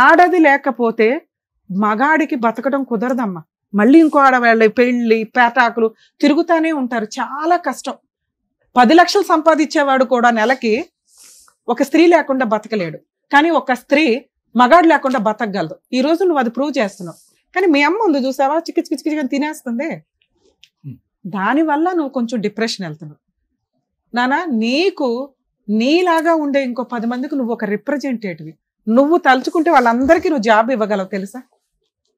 Speaker 5: ఆడది లేకపోతే మగాడికి బతకడం కుదరదమ్మా. మళ్ళీ ఇంకో ఆడవాళ్ళ పెళ్ళి పేటాకులు తిరుగుతానే ఉంటారు, చాలా కష్టం. 10 లక్షలు సంపాదించేవాడు కూడా నెలకి ఒక స్త్రీ లేకుండా బతకలేడు. కానీ ఒక స్త్రీ మగాడు లేకుండా బతకగలదు. ఈ రోజు నువ్వు అది ప్రూవ్ చేస్తున్నావు. కానీ మీ అమ్మ ఉంది చూసావా, చిక్కి తినేస్తుంది. దానివల్ల నువ్వు కొంచెం డిప్రెషన్ వెళ్తున్నావు. నానా, నీకు నీలాగా ఉండే ఇంకో 10 మందికి నువ్వు ఒక రిప్రజెంటేటివ్. నువ్వు తలుచుకుంటే వాళ్ళందరికీ నువ్వు జాబ్ ఇవ్వగలవు తెలుసా?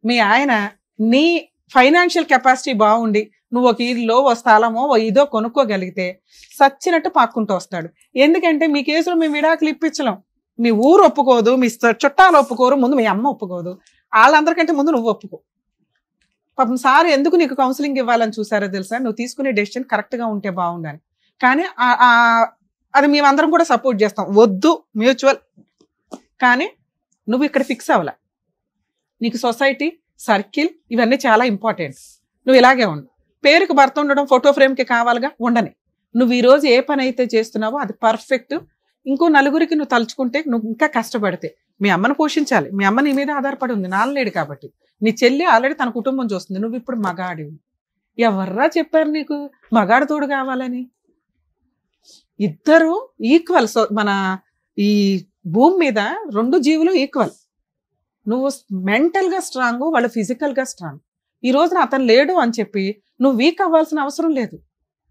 Speaker 5: మీ ఆయన నీ ఫైనాన్షియల్ కెపాసిటీ బాగుండి నువ్వు ఒక ఇల్లు, ఓ స్థలమో, ఓ ఇదో కొనుక్కోగలిగితే సచ్చినట్టు పాక్కుంటూ వస్తాడు. ఎందుకంటే మీ కేసులో మేము విడాకులు ఇప్పించలేం. మీ ఊరు ఒప్పుకోదు, మీ చుట్టాలు ఒప్పుకోరు, ముందు మీ అమ్మ ఒప్పుకోదు. వాళ్ళందరికంటే ముందు నువ్వు ఒప్పుకో. పాపం సార్ ఎందుకు నీకు కౌన్సిలింగ్ ఇవ్వాలని చూసారో తెలుసా? నువ్వు తీసుకునే డెసిషన్ కరెక్ట్గా ఉంటే బాగుండని. కానీ అది మేమందరం కూడా సపోర్ట్ చేస్తాం, వద్దు మ్యూచువల్. కానీ నువ్వు ఇక్కడ ఫిక్స్ అవ్వాల. నీకు సొసైటీ, సర్కిల్ ఇవన్నీ చాలా ఇంపార్టెంట్. నువ్వు ఇలాగే ఉండు. పేరుకి భర్త ఉండడం ఫోటో ఫ్రేమ్కి కావాలిగా, ఉండని. నువ్వు ఈరోజు ఏ పని అయితే చేస్తున్నావో అది పర్ఫెక్ట్. ఇంకో నలుగురికి నువ్వు తలుచుకుంటే నువ్వు ఇంకా కష్టపడితే మీ అమ్మను పోషించాలి. మీ అమ్మ నీ మీద ఆధారపడి ఉంది, నాన్నలేడు కాబట్టి. నీ చెల్లి ఆల్రెడీ తన కుటుంబం చూస్తుంది. నువ్వు ఇప్పుడు మగాడివి. ఎవర్రా చెప్పారు నీకు మగాడు తోడు కావాలని? ఇద్దరు ఈక్వల్. సో మన ఈ భూమి మీద 2 జీవులు ఈక్వల్. నువ్వు మెంటల్గా స్ట్రాంగ్, వాళ్ళు ఫిజికల్గా స్ట్రాంగ్. ఈ రోజున అతను లేడు అని చెప్పి నువ్వు వీక్ అవ్వాల్సిన అవసరం లేదు.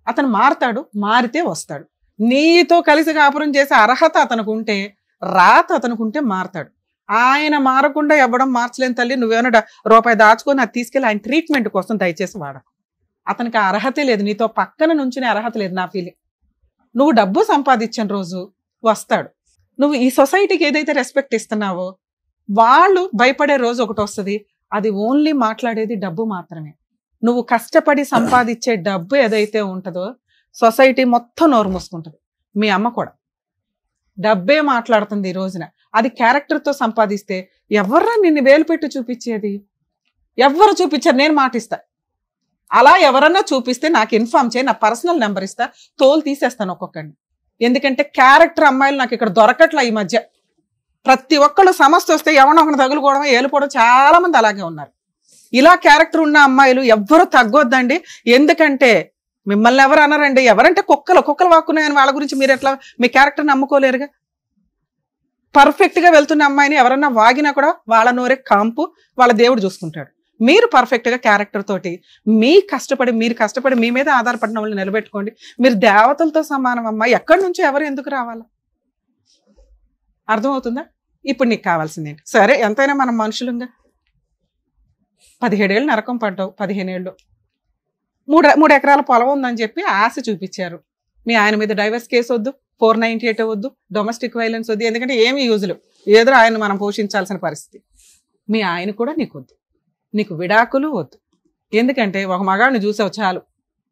Speaker 5: అతను మారతాడు, మారితే వస్తాడు. నీతో కలిసి కాపురం చేసే అర్హత అతనికి ఉంటే, రాత అతనికి ఉంటే మారతాడు. ఆయన మారకుండా ఇవ్వడం మార్చలేని తల్లి. నువ్వేమన్నా రూపాయి దాచుకొని అది తీసుకెళ్ళి ఆయన ట్రీట్మెంట్ కోసం దయచేసి వాడకు. అతనికి ఆ అర్హతే లేదు, నీతో పక్కన నుంచునే అర్హత లేదు. నా ఫీలింగ్, నువ్వు డబ్బు సంపాదించిన రోజు వస్తాడు. నువ్వు ఈ సొసైటీకి ఏదైతే రెస్పెక్ట్ ఇస్తున్నావో వాళ్ళు భయపడే రోజు ఒకటి వస్తుంది. అది ఓన్లీ మాట్లాడేది డబ్బు మాత్రమే. నువ్వు కష్టపడి సంపాదించే డబ్బు ఏదైతే ఉంటుందో సొసైటీ మొత్తం నోరు మూసుకుంటుంది. మీ అమ్మ కూడా డబ్బే మాట్లాడుతుంది ఈ రోజున. అది క్యారెక్టర్తో సంపాదిస్తే ఎవర్రా నిన్ను వేలు పెట్టి చూపించేది? ఎవ్వరు చూపించారు? నేను మాటిస్తా. అలా ఎవరన్నా చూపిస్తే నాకు ఇన్ఫార్మ్ చేయి, నా పర్సనల్ నెంబర్ ఇస్తా, తోలు తీసేస్తాను ఒక్కొక్కడిని. ఎందుకంటే క్యారెక్టర్ అమ్మాయిలు నాకు ఇక్కడ దొరకట్లా ఈ మధ్య. ప్రతి ఒక్కళ్ళు సమస్య వస్తే ఎవరినో ఒకరిని తగులుకోవడం, ఏలుకోవడం, చాలా మంది అలాగే ఉన్నారు. ఇలా క్యారెక్టర్ ఉన్న అమ్మాయిలు ఎవ్వరూ తగ్గొద్దండి. ఎందుకంటే మిమ్మల్ని ఎవరు అన్నారండి, ఎవరంటే కుక్కలు వాక్కున్నాయని వాళ్ళ గురించి మీరు ఎట్లా మీ క్యారెక్టర్ నమ్ముకోలేరుగా. పర్ఫెక్ట్ గా వెళ్తున్న అమ్మాయిని ఎవరన్నా వాగినా కూడా వాళ్ళ నోరే కాంపు, వాళ్ళ దేవుడు చూసుకుంటాడు. మీరు పర్ఫెక్ట్ గా క్యారెక్టర్ తోటి మీరు కష్టపడి మీ మీద ఆధారపడిన వాళ్ళని నిలబెట్టుకోండి. మీరు దేవతలతో సమానం అమ్మా. ఎక్కడి నుంచో ఎవరు ఎందుకు రావాలా? అర్థమవుతుందా? ఇప్పుడు నీకు కావాల్సిందేంటి? సరే ఎంతైనా మనం మనుషులుగా 17 ఏళ్ళు నరకం పడ్డావు, 15 ఏళ్ళు 3 ఎకరాల పొలం ఉందని చెప్పి ఆశ చూపించారు. మీ ఆయన మీద డైవర్స్ కేసు వద్దు, 498 వద్దు, డొమెస్టిక్ వైలెన్స్ వద్దు, ఎందుకంటే ఏమి యూజులు, ఏదో ఆయన మనం పోషించాల్సిన పరిస్థితి. మీ ఆయన కూడా నీకు వద్దు, నీకు విడాకులు వద్దు. ఎందుకంటే ఒక మగాడిని చూసావు చాలు.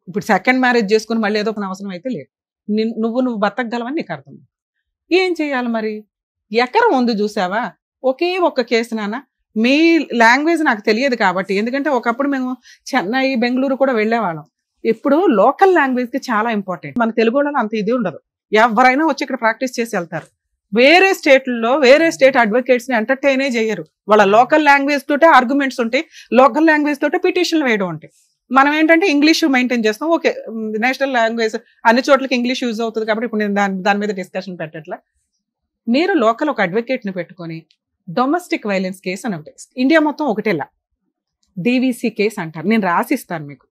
Speaker 5: ఇప్పుడు సెకండ్ మ్యారేజ్ చేసుకుని మళ్ళీ ఏదో ఒక అవసరం అయితే లేదు. నువ్వు బతకగలవని నీకు అర్థం. ఏం చేయాలి మరి? ఎకరం ఉంది చూసావా, ఒకే ఒక్క కేసు నాన్న. మీ లాంగ్వేజ్ నాకు తెలియదు కాబట్టి, ఎందుకంటే ఒకప్పుడు మేము చెన్నై బెంగళూరు కూడా వెళ్ళేవాళ్ళం. ఇప్పుడు లోకల్ లాంగ్వేజ్ కి చాలా ఇంపార్టెంట్. మన తెలుగు వాళ్ళలో అంత ఇది ఉండదు. ఎవరైనా వచ్చి ఇక్కడ ప్రాక్టీస్ చేసి వెళ్తారు. వేరే స్టేట్లలో వేరే స్టేట్ అడ్వకేట్స్ ని ఎంటర్టైనే చేయరు. వాళ్ళ లోకల్ లాంగ్వేజ్ తోటే ఆర్గ్యుమెంట్స్ ఉంటాయి, లోకల్ లాంగ్వేజ్ తోటే పిటిషన్లు వేయడం ఉంటాయి. మనం ఏంటంటే ఇంగ్లీష్ మెయింటైన్ చేస్తాం. ఓకే, నేషనల్ లాంగ్వేజ్ అన్ని చోట్లకి ఇంగ్లీష్ యూజ్ అవుతుంది కాబట్టి ఇప్పుడు నేను దాని మీద డిస్కషన్ పెట్టట్లా. మీరు లోకల్ ఒక అడ్వకేట్ ని పెట్టుకొని డొమెస్టిక్ వైలెన్స్ కేసు అని ఒకటి, ఇండియా మొత్తం ఒకటేలా DVC కేసు అంటారు, నేను రాసిస్తాను మీకు.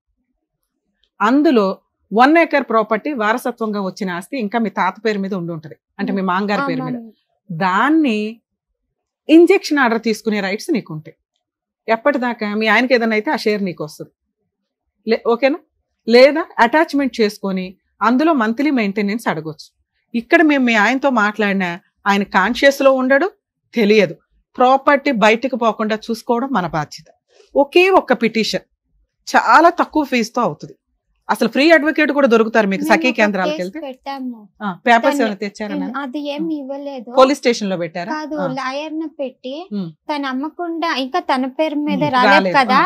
Speaker 5: అందులో 1 acre ప్రాపర్టీ వారసత్వంగా వచ్చిన ఆస్తి ఇంకా మీ తాత పేరు మీద ఉండి ఉంటుంది, అంటే మీ మాంగారి పేరు మీద. దాన్ని ఇంజెక్షన్ ఆర్డర్ తీసుకునే రైట్స్ నీకు ఉంటాయి. ఎప్పటిదాకా మీ ఆయనకి ఏదైనా అయితే ఆ షేర్ నీకు వస్తుంది, ఓకేనా? లేదా అటాచ్మెంట్ చేసుకొని అందులో మంత్లీ మెయింటెనెన్స్ అడగొచ్చు. ఇక్కడ మేము మీ ఆయనతో మాట్లాడినా ఆయన కాన్షియస్ లో ఉండడు, తెలియదు. ప్రాపర్టీ బయటకు పోకుండా చూసుకోవడం మన బాధ్యత. ఒకే ఒక్క పిటిషన్ చాలా తక్కువ ఫీజుతో అవుతుంది. అసలు ఫ్రీ అడ్వకేట్ కూడా దొరుకుతారు మీకు సఖీ కేంద్రాలకు వెళ్తే. పేపర్స్ ఏమైనా తెచ్చారన్నా?
Speaker 3: అది ఏమి ఇవ్వలేదు.
Speaker 5: పోలీస్ స్టేషన్ లో పెట్టారా?
Speaker 3: కాదు, లాయర్ ని పెట్టి తను అమ్మకుండా ఇంకా తన పేరు మీద రాలేదు కదా,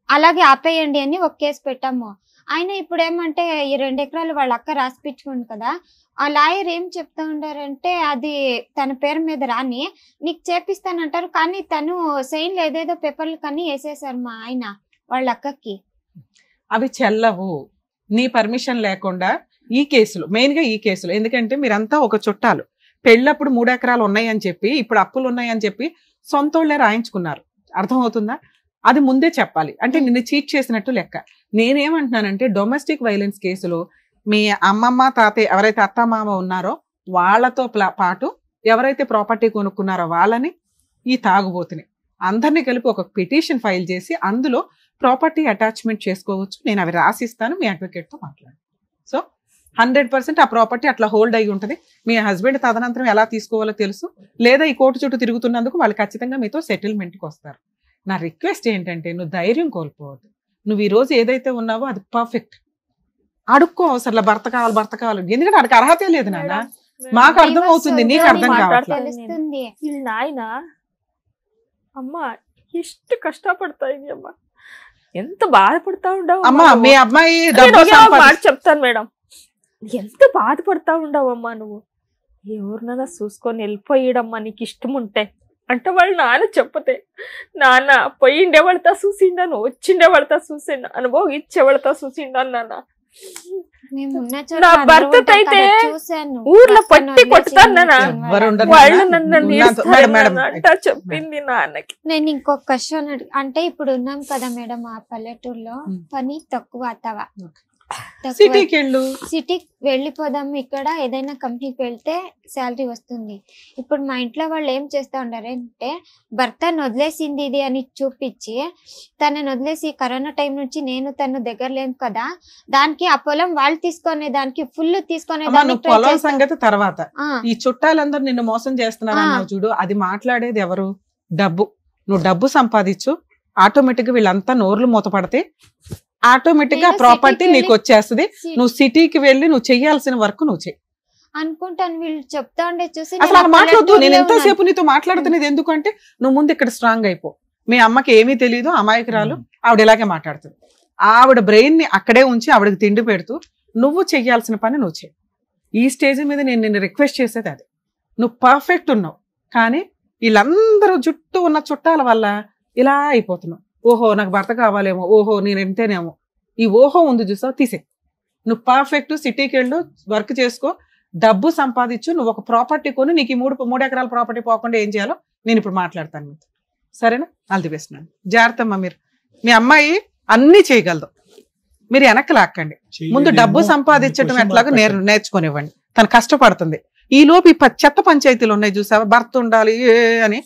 Speaker 3: అలాగే ఆపేయండి అని ఒక కేసు పెట్టాము. ఆయన ఇప్పుడు ఏమంటే ఈ 2 ఎకరాలు వాళ్ళ అక్క రాసిపించుకుంది కదా, ఆ లాయర్ ఏం చెప్తా ఉండారంటే అది తన పేరు మీద రాని నీకు చేపిస్తానంటారు, కానీ తను సైన్లు ఏదేదో పేపర్లు కానీ వేసేసారు మా ఆయన వాళ్ళ అక్కకి.
Speaker 5: అవి చెల్లవు నీ పర్మిషన్ లేకుండా. ఈ కేసులో మెయిన్ గా ఈ కేసులో ఎందుకంటే మీరంతా ఒక చుట్టాలు, పెళ్ళప్పుడు 3 ఎకరాలు ఉన్నాయని చెప్పి ఇప్పుడు అప్పులు ఉన్నాయని చెప్పి సొంతోళ్లే రాయించుకున్నారు. అర్థమవుతుందా? అది ముందే చెప్పాలి, అంటే నిన్ను చీట్ చేసినట్టు లెక్క. నేనేమంటున్నానంటే డొమెస్టిక్ వైలెన్స్ కేసులో మీ అమ్మమ్మ తాతయ్య ఎవరైతే అత్తమామ ఉన్నారో వాళ్ళతో పాటు ఎవరైతే ప్రాపర్టీ కొనుక్కున్నారో వాళ్ళని, ఈ తాగుబోతుని అందరినీ కలిపి ఒక పిటిషన్ ఫైల్ చేసి అందులో ప్రాపర్టీ అటాచ్మెంట్ చేసుకోవచ్చు. నేను అవి రాసిస్తాను, మీ అడ్వకేట్ తో మాట్లాడు. సో 100% ఆ ప్రాపర్టీ అట్లా హోల్డ్ అయ్యి ఉంటుంది. మీ హస్బెండ్ తదనంతరం ఎలా తీసుకోవాలో తెలుసు, లేదా ఈ కోర్టు చుట్టూ తిరుగుతున్నందుకు వాళ్ళు ఖచ్చితంగా మీతో సెటిల్మెంట్కి వస్తారు. నా రిక్వెస్ట్ ఏంటంటే నువ్వు ధైర్యం కోల్పోవద్దు. నువ్వు ఈ రోజు ఏదైతే ఉన్నావో అది పర్ఫెక్ట్. అడుక్కో అవసరం భర్త కావాలి, ఎందుకంటే వాడికి అర్హతే లేదు నాన్న. మాకు అర్థం అవుతుంది, నీకు అర్థం కావట్లేదు.
Speaker 1: నాయన అమ్మ ಎಷ್ಟು కష్టపడతాయి అమ్మ, ఎంత బాధపడతా ఉండవు
Speaker 5: అమ్మా. మీ అమ్మాయి
Speaker 1: మాట చెప్తాను మేడం, ఎంత బాధపడతా ఉండవు అమ్మా నువ్వు. ఎవరినైనా చూసుకొని వెళ్ళిపోయడమ్మా నీకు ఇష్టం ఉంటే అంటే వాళ్ళు నాన్న చెప్పతే, నాన్న పోయిండే వాళ్ళతో చూసిండాను, వచ్చిండే వాళ్ళతో చూసిండా, అనుభవించే వాళ్ళతో చూసిండాను నాన్న. నా భర్త అయితే ఊర్లో పట్టి కొట్టుతాను వాళ్ళు నన్ను అంట చెప్పింది నాన్నకి.
Speaker 3: నేను ఇంకొక క్వశ్చన్ అంటే ఇప్పుడు ఉన్నాం కదా మేడం ఆ పల్లెటూరులో పని తక్కువ అత్తవా, సిటీకి వెళ్ళిపోదాం, ఇక్కడ ఏదైనా కంపెనీకి వెళ్తే శాలరీ వస్తుంది. ఇప్పుడు మా ఇంట్లో వాళ్ళు ఏం చేస్తా ఉండారంటే భర్తను వదిలేసింది ఇది అని చూపించి తనని వదిలేసి కరోనా టైం నుంచి నేను తను దగ్గర లేను కదా, దానికి ఆ పొలం వాళ్ళు తీసుకునే దానికి ఫుల్ తీసుకునే
Speaker 5: పొలం సంగతి తర్వాత. ఈ చుట్టాలందరూ నిన్ను మోసం చేస్తున్నారు చూడు, అది మాట్లాడేది ఎవరు? డబ్బు. నువ్వు డబ్బు సంపాదించు, ఆటోమేటిక్ గా వీళ్ళంతా నోర్లు మూతపడితే ఆటోమేటిక్ గా ప్రాపర్టీ నీకు వచ్చేస్తుంది. నువ్వు సిటీకి వెళ్ళి నువ్వు చెయ్యాల్సిన వర్క్ నువ్వు చెయ్యి
Speaker 3: అనుకుంటాను. వీళ్ళు చెప్తా ఉండే చూసి
Speaker 5: అసలు అలా మాట్లాడదు. నేను ఎంతసేపు నీతో మాట్లాడుతున్నది ఎందుకంటే నువ్వు ముందు ఇక్కడ స్ట్రాంగ్ అయిపో. మీ అమ్మకి ఏమీ తెలియదు, అమాయకురాలు, ఆవిడ ఇలాగే మాట్లాడుతుంది. ఆవిడ బ్రెయిన్ ని అక్కడే ఉంచి ఆవిడకి తిండి పెడుతూ నువ్వు చెయ్యాల్సిన పని నువ్వు చెయ్యి. ఈ స్టేజ్ మీద నేను నిన్ను రిక్వెస్ట్ చేసేది అది. నువ్వు పర్ఫెక్ట్ ఉన్నావు, కానీ వీళ్ళందరూ చుట్టూ ఉన్న చుట్టాల వల్ల ఇలా అయిపోతున్నావు. ఓహో నాకు భర్త కావాలేమో, ఓహో నేను ఎంతేనేమో, ఈ ఓహో ఉంది చూసావు తీసే. నువ్వు పర్ఫెక్ట్ సిటీకి వెళ్ళు, వర్క్ చేసుకో, డబ్బు సంపాదించు, నువ్వు ఒక ప్రాపర్టీ కొని నీకు ఈ 3 ఎకరాల ప్రాపర్టీ పోకుండా ఏం చేయాలో నేను ఇప్పుడు మాట్లాడతాను మీతో, సరేనా? ఆల్ ది బెస్ట్ నాన్న. జాగ్రత్త అమ్మా. మీరు మీ అమ్మాయి అన్ని చేయగలదు, మీరు వెనక్కి లాక్కండి. ముందు డబ్బు సంపాదించడం ఎట్లాగో నేర్చుకునివ్వండి. తను కష్టపడుతుంది. ఈ లోపు ఈ చెత్త పంచాయతీలు ఉన్నాయి చూసావా, భర్త ఉండాలి అని,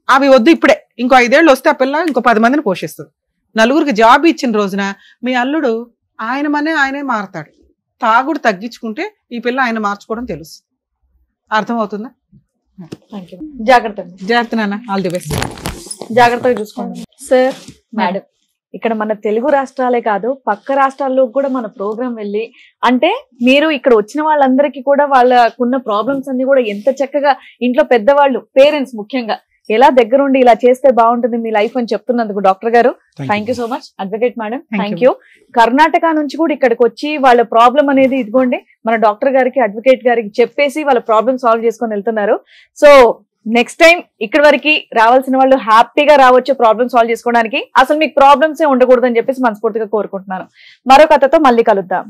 Speaker 5: అవి వద్దు. ఇప్పుడే ఇంకో 5 ఏళ్ళు వస్తే ఆ పిల్ల ఇంకో 10 మందిని పోషిస్తుంది. నలుగురికి జాబ్ ఇచ్చిన రోజున మీ అల్లుడు ఆయనే మారతాడు. తాగుడు తగ్గించుకుంటే ఈ పిల్ల ఆయన మార్చుకోవడం తెలుసు. అర్థమవుతుందా? జాగ్రత్త నాన్న. All the best.
Speaker 2: జాగ్రత్తగా చూసుకోండి సార్. మేడం, ఇక్కడ మన తెలుగు రాష్ట్రాలే కాదు పక్క రాష్ట్రాల్లో కూడా మన ప్రోగ్రాం వెళ్ళి, అంటే మీరు ఇక్కడ వచ్చిన వాళ్ళందరికీ కూడా వాళ్ళకున్న ప్రాబ్లమ్స్ అన్ని కూడా ఎంత చక్కగా ఇంట్లో పెద్దవాళ్ళు, పేరెంట్స్ ముఖ్యంగా ఎలా దగ్గరుండి ఇలా చేస్తే బాగుంటుంది మీ లైఫ్ అని చెప్తున్నందుకు డాక్టర్ గారు thank you so much. Advocate madam thank you. Karnataka నుంచి కూడా ఇక్కడికి వచ్చి వాళ్ళ ప్రాబ్లం అనేది ఇదిగోండి మన డాక్టర్ గారికి, అడ్వకేట్ గారికి చెప్పేసి వాళ్ళ ప్రాబ్లమ్ సాల్వ్ చేసుకొని వెళ్తున్నారు. సో నెక్స్ట్ టైం ఇక్కడ వరకు రావాల్సిన వాళ్ళు హ్యాపీగా రావచ్చు ప్రాబ్లమ్ సాల్వ్ చేసుకోవడానికి. అసలు మీకు ప్రాబ్లమ్స్ ఉండకూడదని చెప్పేసి మనస్ఫూర్తిగా కోరుకుంటున్నాను. మరో కథతో మళ్ళీ కలుద్దాం.